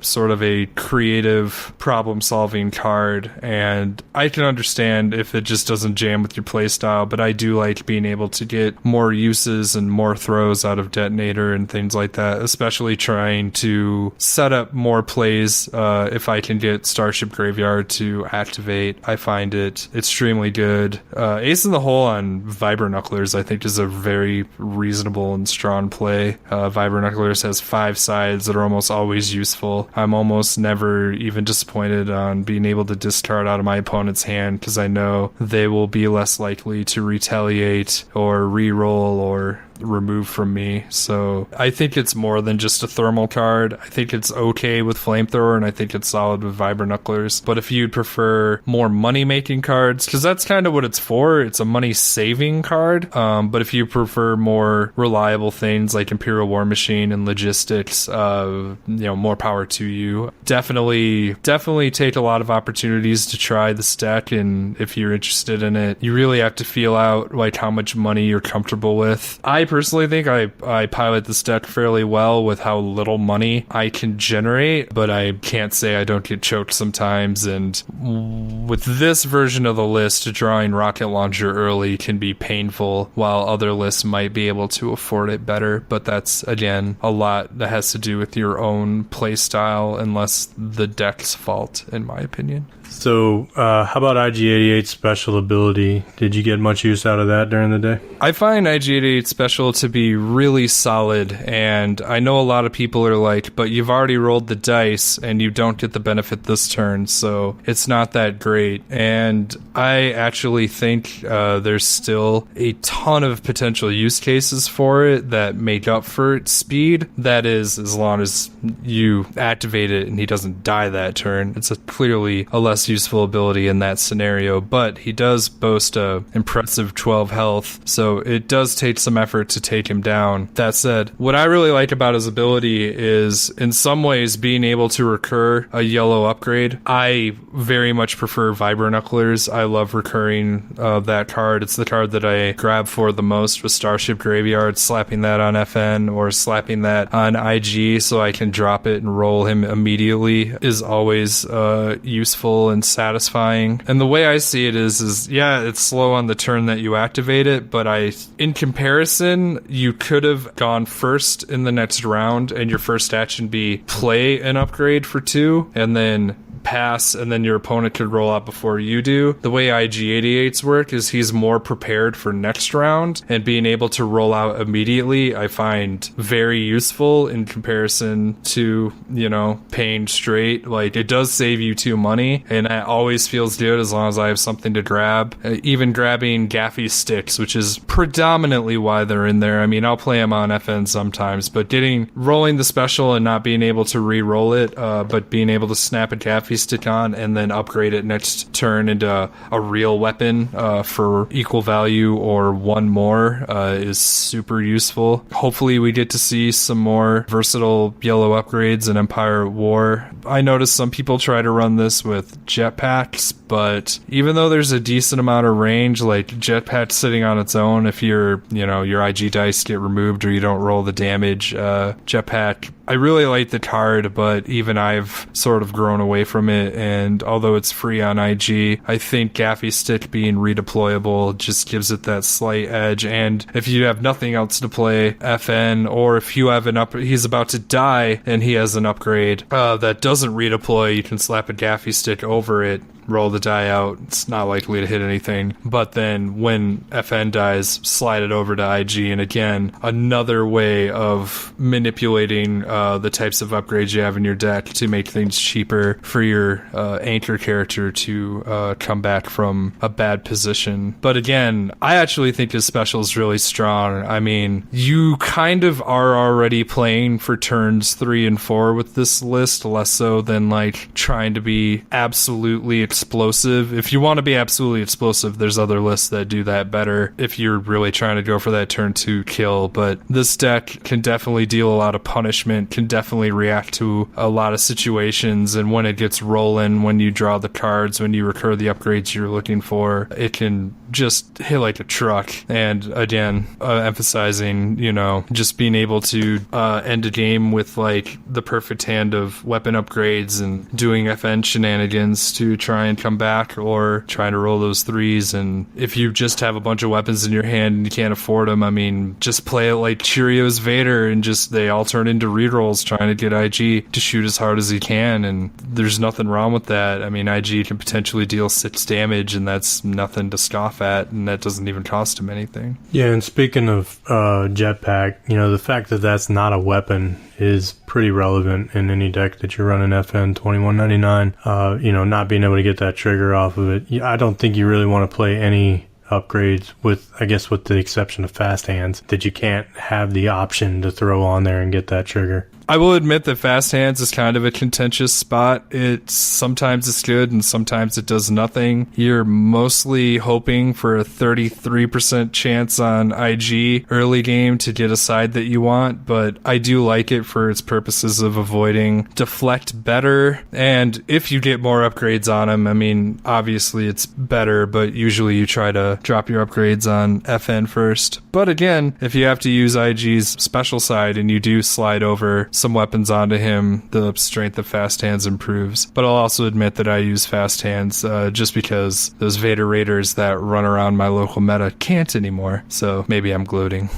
[SPEAKER 3] sort of a creative problem-solving card, and I can understand if it just doesn't jam with your playstyle, but I do like being able to get more uses and more throws out of Detonator and things like that, especially trying to set up more plays. If I can get Starship Graveyard to activate, I find it extremely good. Ace in the Hole on Vibraknucklers, I think, is a very reasonable and strong play. Vibraknucklers has 5 sides that are almost always useful. I'm almost never even disappointed on being able to discard out of my opponent's hand because I know they will be less likely to retaliate or re-roll or remove from me. So I think it's more than just a thermal card. I think it's okay with Flamethrower, and I think it's solid with Vibraknucklers. But if you'd prefer more money-making cards, because that's kind of what it's for, it's a money-saving card. But if you prefer more reliable things like Imperial War Machine and Logistics, more power to you. Definitely take a lot of opportunities to try this deck, and if you're interested in it, you really have to feel out like how much money you're comfortable with. I personally think I pilot this deck fairly well with how little money I can generate, but I can't say I don't get choked sometimes, and with this version of the list, drawing Rocket Launcher early can be painful, while other lists might be able to afford it better, but that's, again, a lot that has to do with your own play style, unless the deck's fault, in my opinion.
[SPEAKER 2] So, how about IG-88 special ability? Did you get much use out of that during the day?
[SPEAKER 3] I find IG-88 special to be really solid, and I know a lot of people are like, but you've already rolled the dice, and you don't get the benefit this turn, so it's not that great. And I actually think there's still a ton of potential use cases for it that make up for its speed. That is, as long as you activate it and he doesn't die that turn. It's clearly a less useful ability in that scenario, but he does boast a impressive 12 health, so it does take some effort to take him down. That said, what I really like about his ability is in some ways being able to recur a yellow upgrade. I very much prefer Vibraknucklers. I love recurring that card. It's the card that I grab for the most with Starship Graveyard, slapping that on FN or slapping that on IG so I can drop it and roll him immediately is always useful and satisfying. And the way I see it is yeah, it's slow on the turn that you activate it, but in comparison, you could have gone first in the next round and your first action be play an upgrade for 2 and then pass, and then your opponent could roll out before you do. The way IG-88s work is he's more prepared for next round, and being able to roll out immediately I find very useful in comparison to, paying straight. Like, it does save you 2 money, and it always feels good as long as I have something to grab. Even grabbing Gaffy Sticks, which is predominantly why they're in there. I mean, I'll play them on FN sometimes, but rolling the special and not being able to re-roll it, but being able to snap a Gaffy Stick on and then upgrade it next turn into a real weapon for equal value or 1 more is super useful. Hopefully we get to see some more versatile yellow upgrades in Empire at War. I noticed some people try to run this with jetpacks, but even though there's a decent amount of range, like jetpack sitting on its own, if your IG dice get removed or you don't roll the damage, jetpack, I really like the card, but even I've sort of grown away from it, and although it's free on IG, I think Gaffy Stick being redeployable just gives it that slight edge. And if you have nothing else to play FN, or if you have he's about to die and he has an upgrade that doesn't redeploy, you can slap a Gaffy Stick over it, roll the die out. It's not likely to hit anything. But then when FN dies, slide it over to IG. And again, another way of manipulating the types of upgrades you have in your deck to make things cheaper for your anchor character to come back from a bad position. But again, I actually think his special is really strong. I mean, you kind of are already playing for turns 3 and 4 with this list, less so than like trying to be absolutely explosive. If you want to be absolutely explosive, there's other lists that do that better if you're really trying to go for that turn 2 kill. But this deck can definitely deal a lot of punishment, can definitely react to a lot of situations, and when it gets rolling, when you draw the cards, when you recur the upgrades you're looking for, it can just hit like a truck. And again, emphasizing, just being able to end a game with like the perfect hand of weapon upgrades and doing FN shenanigans to try and come back, or trying to roll those 3s. And if you just have a bunch of weapons in your hand and you can't afford them, I mean, just play it like Cheerios Vader, and just they all turn into rerolls trying to get IG to shoot as hard as he can. And there's nothing wrong with that. I mean, IG can potentially deal 6 damage, and that's nothing to scoff at, and that doesn't even cost him anything.
[SPEAKER 2] Yeah, and speaking of jetpack, the fact that that's not a weapon is pretty relevant in any deck that you're running FN 2199. Not being able to get that trigger off of it. I don't think you really want to play any upgrades with the exception of fast hands that you can't have the option to throw on there and get that trigger.
[SPEAKER 3] I will admit that fast hands is kind of a contentious spot. Sometimes it's good and sometimes it does nothing. You're mostly hoping for a 33% chance on IG early game to get a side that you want, but I do like it for its purposes of avoiding deflect better. And if you get more upgrades on them, I mean, obviously it's better, but usually you try to drop your upgrades on FN first. But again, if you have to use IG's special side and you do slide over some weapons onto him, the strength of fast hands improves. But I'll also admit that I use fast hands just because those Vader Raiders that run around my local meta can't anymore. So maybe I'm gloating.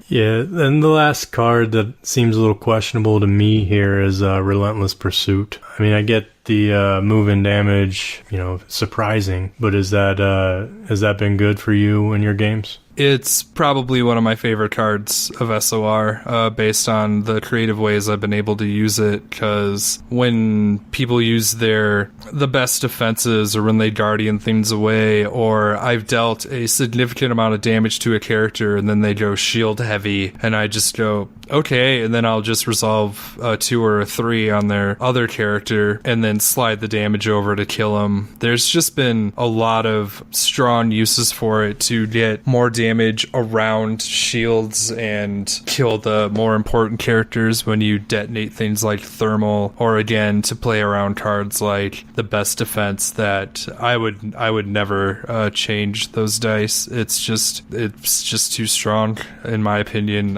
[SPEAKER 2] Yeah, and the last card that seems a little questionable to me here is Relentless Pursuit. I mean, I get the move and damage, surprising, but has that been good for you in your games?
[SPEAKER 3] It's probably one of my favorite cards of SOR based on the creative ways I've been able to use it, because when people use the best defenses, or when they guardian things away, or I've dealt a significant amount of damage to a character and then they go shield heavy and I just go, okay, and then I'll just resolve a 2 or a 3 on their other character and then slide the damage over to kill them. There's just been a lot of strong uses for it to get more damage around shields and kill the more important characters when you detonate things like thermal, or again to play around cards like the best defense that I would never change those dice. It's just too strong in my opinion,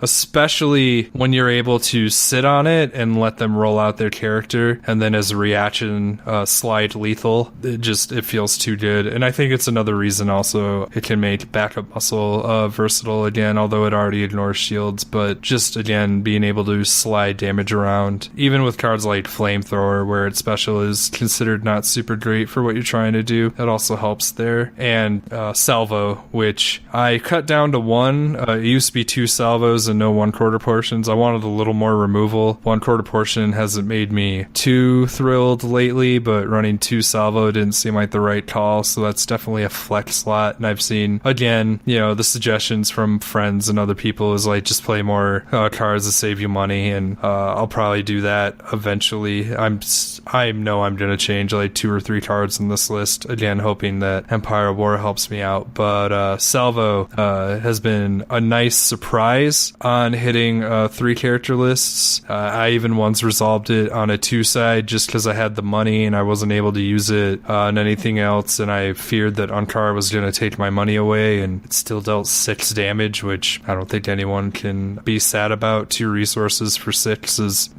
[SPEAKER 3] especially when you're able to sit on it and let them roll out their character and then as a reaction slide lethal. It feels too good. And I think it's another reason also it can make backup muscle versatile again, although it already ignores shields. But just again being able to slide damage around, even with cards like Flamethrower where its special is considered not super great for what you're trying to do, that also helps there. And Salvo, which I cut down to 1. It used to be 2 salvos and no 1/4 portions. I wanted a little more removal. 1/4 portion hasn't made me too thrilled lately, but running 2 salvo didn't seem like the right call, so that's definitely a flex slot. And I've seen again the suggestions from friends and other people is like just play more cards to save you money, and I'll probably do that eventually. I know I'm gonna change like 2 or 3 cards in this list, again hoping that Empire War helps me out. But Salvo has been a nice surprise on hitting 3 character lists. I even once resolved it on a 2 side just because I had the money and I wasn't able to use it on anything else, and I feared that Ankar was going to take my money away, and it still dealt 6 damage, which I don't think anyone can be sad about. 2 resources for 6 is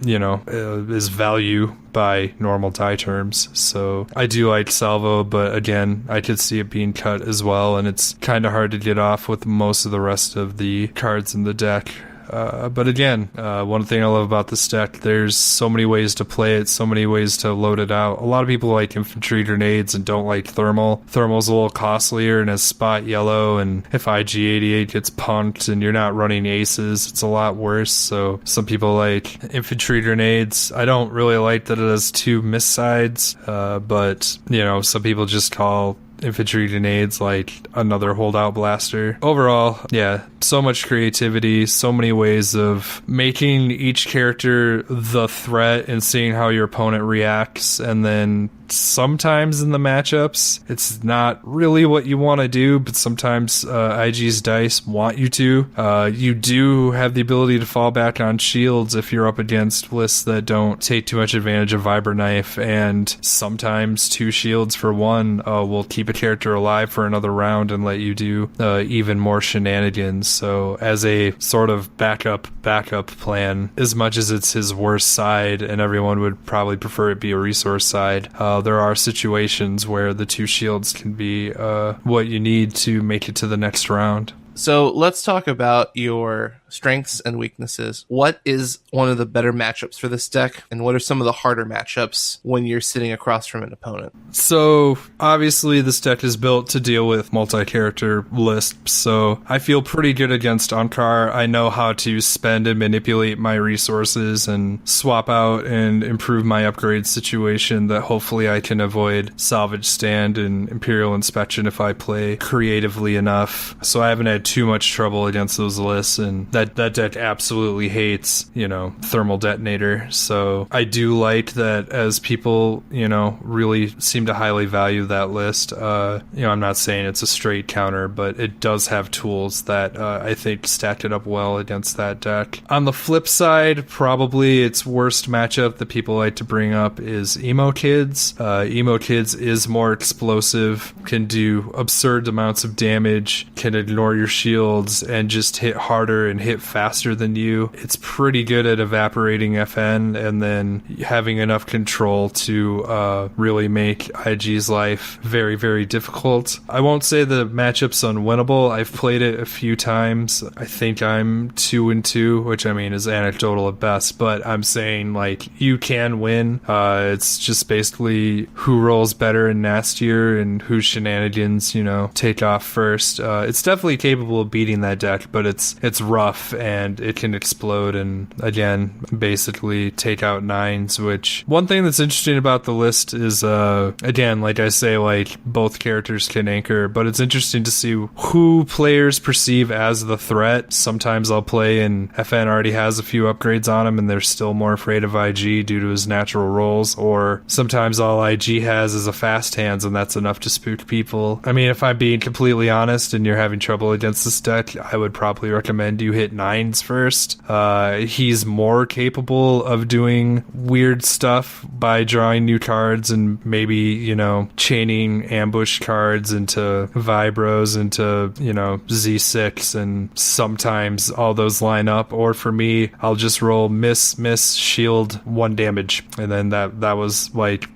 [SPEAKER 3] value by normal die terms. So I do like Salvo, but again, I could see it being cut as well, and it's kind of hard to get off with most of the rest of the cards in the deck. But again, one thing I love about this deck, there's so many ways to play it, so many ways to load it out. A lot of people like infantry grenades and don't like thermal. Thermal's a little costlier and has spot yellow, and if IG-88 gets punked and you're not running aces, it's a lot worse. So some people like infantry grenades. I don't really like that it has two miss sides, but some people just call infantry grenades like another holdout blaster. Overall, yeah, so much creativity, so many ways of making each character the threat and seeing how your opponent reacts, and then sometimes in the matchups it's not really what you want to do, but sometimes IG's dice want you to. You do have the ability to fall back on shields if you're up against lists that don't take too much advantage of Vibra Knife, and sometimes 2 shields for 1 will keep a character alive for another round and let you do even more shenanigans. So as a sort of backup plan, as much as it's his worst side and everyone would probably prefer it be a resource side, there are situations where the 2 shields can be what you need to make it to the next round.
[SPEAKER 1] So let's talk about your strengths and weaknesses. What is one of the better matchups for this deck, and what are some of the harder matchups when you're sitting across from an opponent?
[SPEAKER 3] So obviously this deck is built to deal with multi-character lists, so I feel pretty good against Ankar. I know how to spend and manipulate my resources and swap out and improve my upgrade situation that hopefully I can avoid Salvage Stand and Imperial Inspection if I play creatively enough. So I haven't had too much trouble against those lists, and that deck absolutely hates, Thermal Detonator. So I do like that as people, really seem to highly value that list. I'm not saying it's a straight counter, but it does have tools that I think stacked it up well against that deck. On the flip side, probably its worst matchup that people like to bring up is Emo Kids. Emo Kids is more explosive, can do absurd amounts of damage, can ignore your shields and just hit harder and hit faster than you. It's pretty good at evaporating FN and then having enough control to really make IG's life very, very difficult. I won't say the matchup's unwinnable. I've played it a few times. I think I'm 2-2, which I mean is anecdotal at best, but I'm saying you can win. It's just basically who rolls better and nastier and whose shenanigans, take off first. It's definitely capable of beating that deck, but it's rough and it can explode and again basically take out 9s, which one thing that's interesting about the list is again, like I say, both characters can anchor, but it's interesting to see who players perceive as the threat. Sometimes I'll play and FN already has a few upgrades on him and they're still more afraid of IG due to his natural rolls, or sometimes all IG has is a fast hands and that's enough to spook people. I mean, if I'm being completely honest and you're having trouble against this deck, I would probably recommend you hit 9s first. He's more capable of doing weird stuff by drawing new cards and maybe, chaining ambush cards into Vibros, into, Z6, and sometimes all those line up. Or for me, I'll just roll miss, shield, 1 damage. And then that was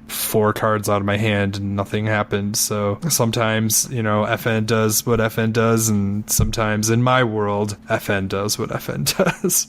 [SPEAKER 3] 4 cards out of my hand and nothing happened. So sometimes, FN does what FN does, and sometimes in my world, FN does what FN does.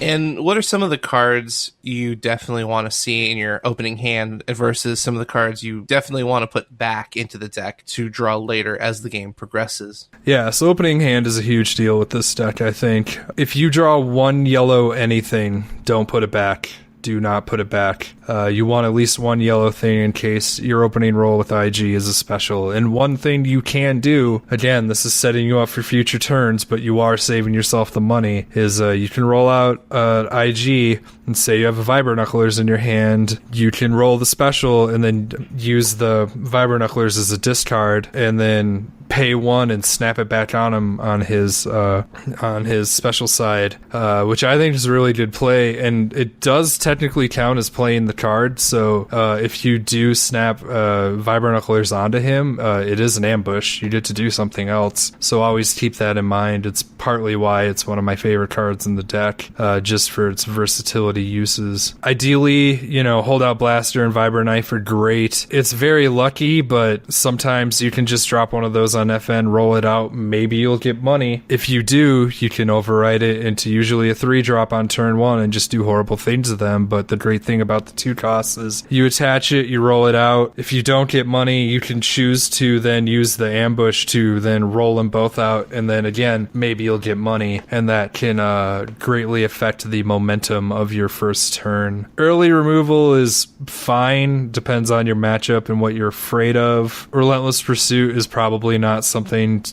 [SPEAKER 1] And what are some of the cards you definitely want to see in your opening hand versus some of the cards you definitely want to put back into the deck to draw later as the game progresses?
[SPEAKER 3] Yeah, so opening hand is a huge deal with this deck, I think. If you draw 1 yellow anything, don't put it back. Do not put it back. You want at least 1 yellow thing in case your opening roll with IG is a special. And one thing you can do, again, this is setting you up for future turns, but you are saving yourself the money, is you can roll out IG and say you have a Vibro Knucklers in your hand. You can roll the special and then use the Vibro Knucklers as a discard and then pay 1 and snap it back on him on his special side, which I think is a really good play, and it does technically count as playing the card. So if you do snap Vibro Knucklers onto him, it is an ambush. You get to do something else. So always keep that in mind. It's partly why it's one of my favorite cards in the deck, just for its versatility uses. Ideally, Holdout Blaster and Vibro Knife are great. It's very lucky, but sometimes you can just drop one of those on FN, roll it out, maybe you'll get money. If you do, you can override it into usually a 3-drop on turn 1 and just do horrible things to them. But the great thing about the 2 costs is you attach it, you roll it out. If you don't get money, you can choose to then use the ambush to then roll them both out, and then again, maybe you'll get money, and that can greatly affect the momentum of your first turn. Early removal is fine, depends on your matchup and what you're afraid of. Relentless Pursuit is probably not something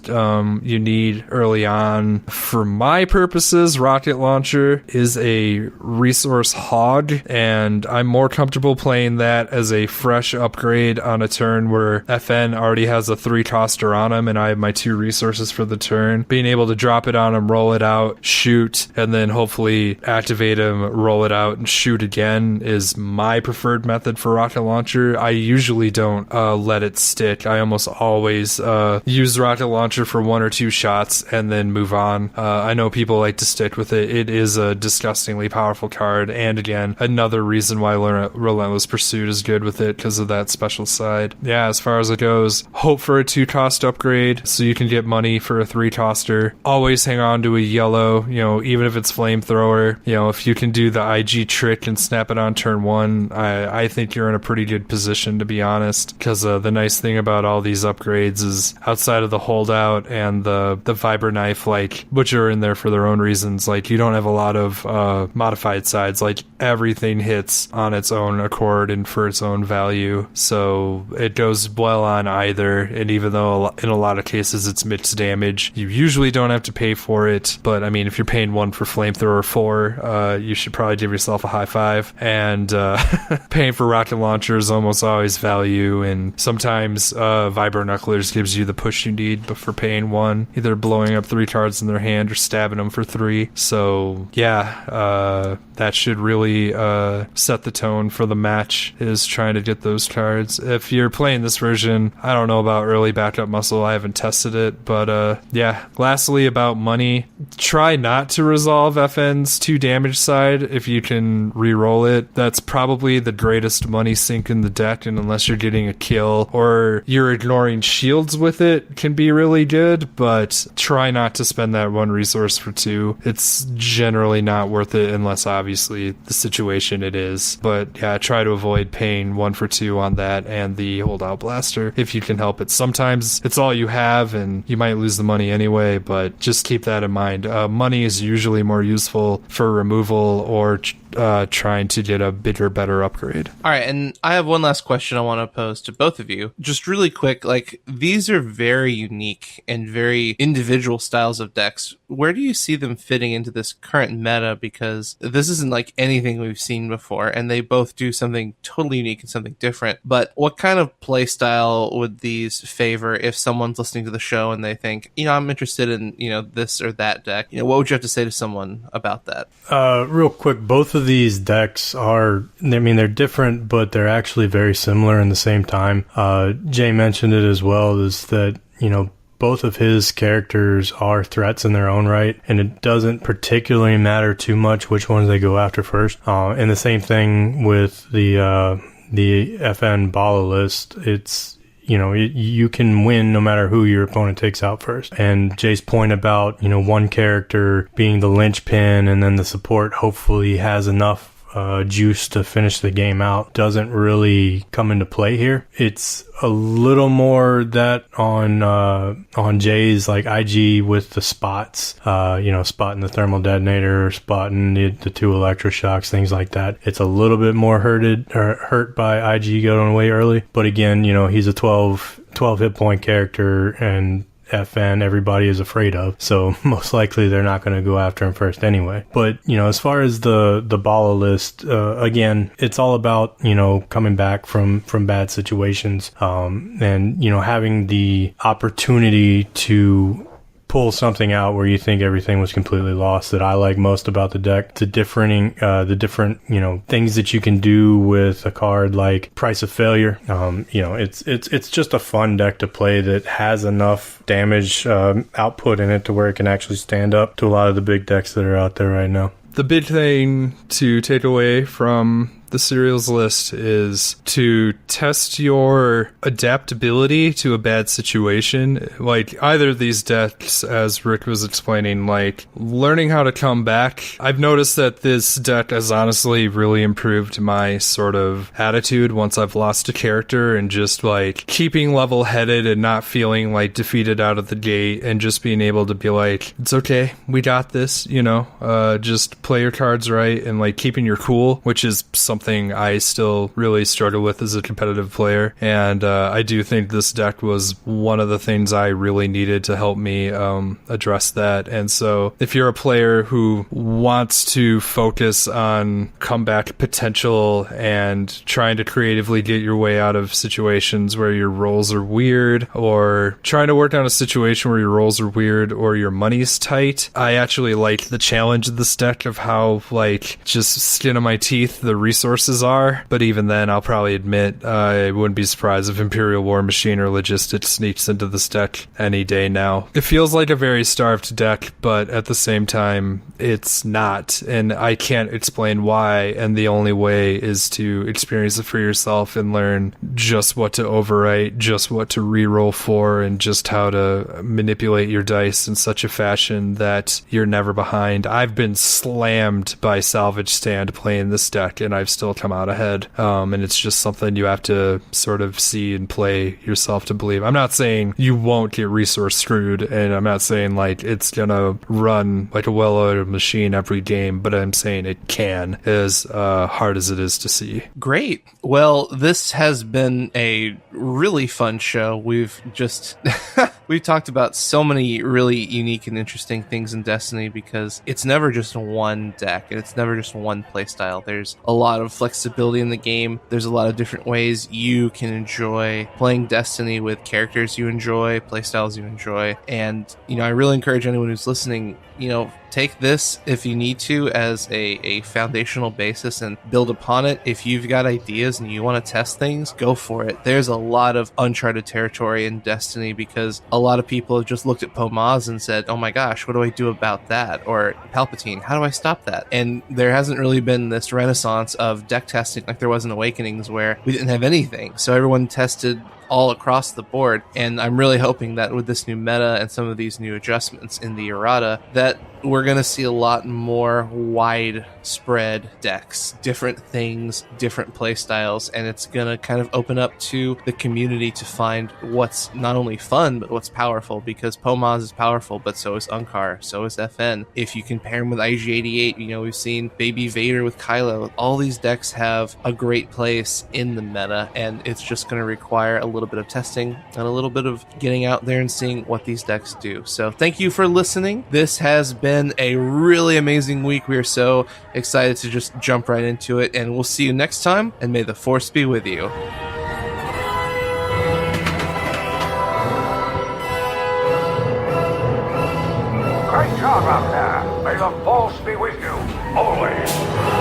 [SPEAKER 3] you need early on. For my purposes, Rocket Launcher is a resource hog, and I'm more comfortable playing that as a fresh upgrade on a turn where FN already has a 3-coster on him and I have my 2 resources for the turn. Being able to drop it on him, roll it out, shoot, and then hopefully activate him, roll it out, and shoot again is my preferred method for Rocket Launcher. I usually don't let it stick. I almost always use Rocket Launcher for 1 or 2 shots and then move on. I know people like to stick with it. It is a disgustingly powerful card, and again, another reason why Relentless Pursuit is good with it because of that special side. Yeah, as far as it goes, hope for a 2-cost upgrade so you can get money for a 3-coster. Always hang on to a yellow, even if it's Flamethrower. If you can do the IG trick and snap it on turn 1, I think you're in a pretty good position, to be honest, because the nice thing about all these upgrades is outside of the holdout and the Vibra Knife, which are in there for their own reasons, you don't have a lot of modified sides. Everything hits on its own accord and for its own value, so it goes well on either. And even though in a lot of cases it's mixed damage, you usually don't have to pay for it. But I mean, if you're paying 1 for Flamethrower 4, you should probably give yourself a high five. And paying for Rocket Launcher is almost always value, and sometimes Vibro Knucklers gives you the push you need but for paying 1, either blowing up 3 cards in their hand or stabbing them for 3. So yeah, that should really set the tone for the match, is trying to get those cards. If you're playing this version, I don't know about early backup muscle, I haven't tested it, but yeah. Lastly, about money, try not to resolve FN's 2 damage side if you can re-roll it. That's probably the greatest money sink in the deck, and unless you're getting a kill or you're ignoring shields with it, can be really good, but try not to spend that 1 resource for 2. It's generally not worth it unless obviously the situation it is. But yeah, try to avoid paying 1 for 2 on that and the holdout blaster if you can help it. Sometimes it's all you have and you might lose the money anyway, but just keep that in mind. Money is usually more useful for removal or trying to get a bigger, better upgrade.
[SPEAKER 1] All right, and I have one last question I want to pose to both of you. Just really quick, these are very unique and very individual styles of decks. Where do you see them fitting into this current meta? Because this isn't like anything we've seen before, and they both do something totally unique and something different. But what kind of play style would these favor if someone's listening to the show and they think, I'm interested in, this or that deck? What would you have to say to someone about that?
[SPEAKER 2] Real quick, both of these decks they're different, but they're actually very similar in the same time. Jay mentioned it as well, is that, both of his characters are threats in their own right, and it doesn't particularly matter too much which ones they go after first. And the same thing with the FN Bala list. It's, you can win no matter who your opponent takes out first. And Jay's point about, one character being the linchpin and then the support hopefully has enough juice to finish the game out doesn't really come into play here. It's a little more that on Jay's IG with the spots, spotting the thermal detonator, spotting the 2 electroshocks, things like that. It's a little bit more hurt by IG going away early. But again, he's a 12 hit point character, and FN everybody is afraid of, so most likely they're not going to go after him first anyway. But as far as the Bala list, again, it's all about coming back from bad situations, and having the opportunity to pull something out where you think everything was completely lost. That I like most about the deck, the different things that you can do with a card like Price of Failure. It's just a fun deck to play that has enough damage output in it to where it can actually stand up to a lot of the big decks that are out there right now.
[SPEAKER 3] The big thing to take away from the cereals list is to test your adaptability to a bad situation. Like, either of these decks, as Rick was explaining, like, learning how to come back. I've noticed that this deck has honestly really improved my sort of attitude once I've lost a character, and just, like, keeping level-headed and not feeling, like, defeated out of the gate, and just being able to be like, it's okay, we got this, you know? Just play your cards right, and, like, keeping your cool, which is something I still really struggle with as a competitive player. And I do think this deck was one of the things I really needed to help me address that. And so if you're a player who wants to focus on comeback potential and trying to creatively get your way out of situations where your rolls are weird, or trying to work on a situation where your rolls are weird or your money's tight, I actually like the challenge of this deck of how, like, just skin of my teeth the resources are. But even then, I'll probably admit I wouldn't be surprised if Imperial War Machine or Logistics sneaks into this deck any day now. It feels like a very starved deck, but at the same time, it's not, and I can't explain why, and the only way is to experience it for yourself and learn just what to overwrite, just what to reroll for, and just how to manipulate your dice in such a fashion that you're never behind. I've been slammed by Salvage Stand playing this deck, and I've still come out ahead. And it's just something you have to sort of see and play yourself to believe. I'm not saying you won't get resource screwed, and I'm not saying like it's gonna run like a well-oiled machine every game, but I'm saying it can, as hard as it is to see.
[SPEAKER 1] Great. Well, this has been a really fun show. We've just we've talked about so many really unique and interesting things in Destiny, because it's never just one deck and it's never just one playstyle. There's a lot of flexibility in the game. There's a lot of different ways you can enjoy playing Destiny with characters you enjoy, playstyles you enjoy. And, you know, I really encourage anyone who's listening, you know, take this if you need to as a foundational basis and build upon it. If you've got ideas and you want to test things, go for it. There's a lot of uncharted territory in Destiny, because a lot of people have just looked at Pomaz and said, oh my gosh, what do I do about that? Or Palpatine, how do I stop that? And there hasn't really been this renaissance of deck testing like there was in Awakenings, where we didn't have anything. So everyone tested all across the board, and I'm really hoping that with this new meta and some of these new adjustments in the errata, that we're going to see a lot more widespread decks, different things, different play styles, and it's going to kind of open up to the community to find what's not only fun, but what's powerful, because Pomaz is powerful, but so is Unkar, so is FN. If you compare him with IG-88, you know, we've seen Baby Vader with Kylo. All these decks have a great place in the meta, and it's just going to require a little bit of testing and a little bit of getting out there and seeing what these decks do. So thank you for listening. This has been a really amazing week. We are so excited to just jump right into it, and we'll see you next time, and may the Force be with you.
[SPEAKER 4] Great job out there. May the Force be with you, always.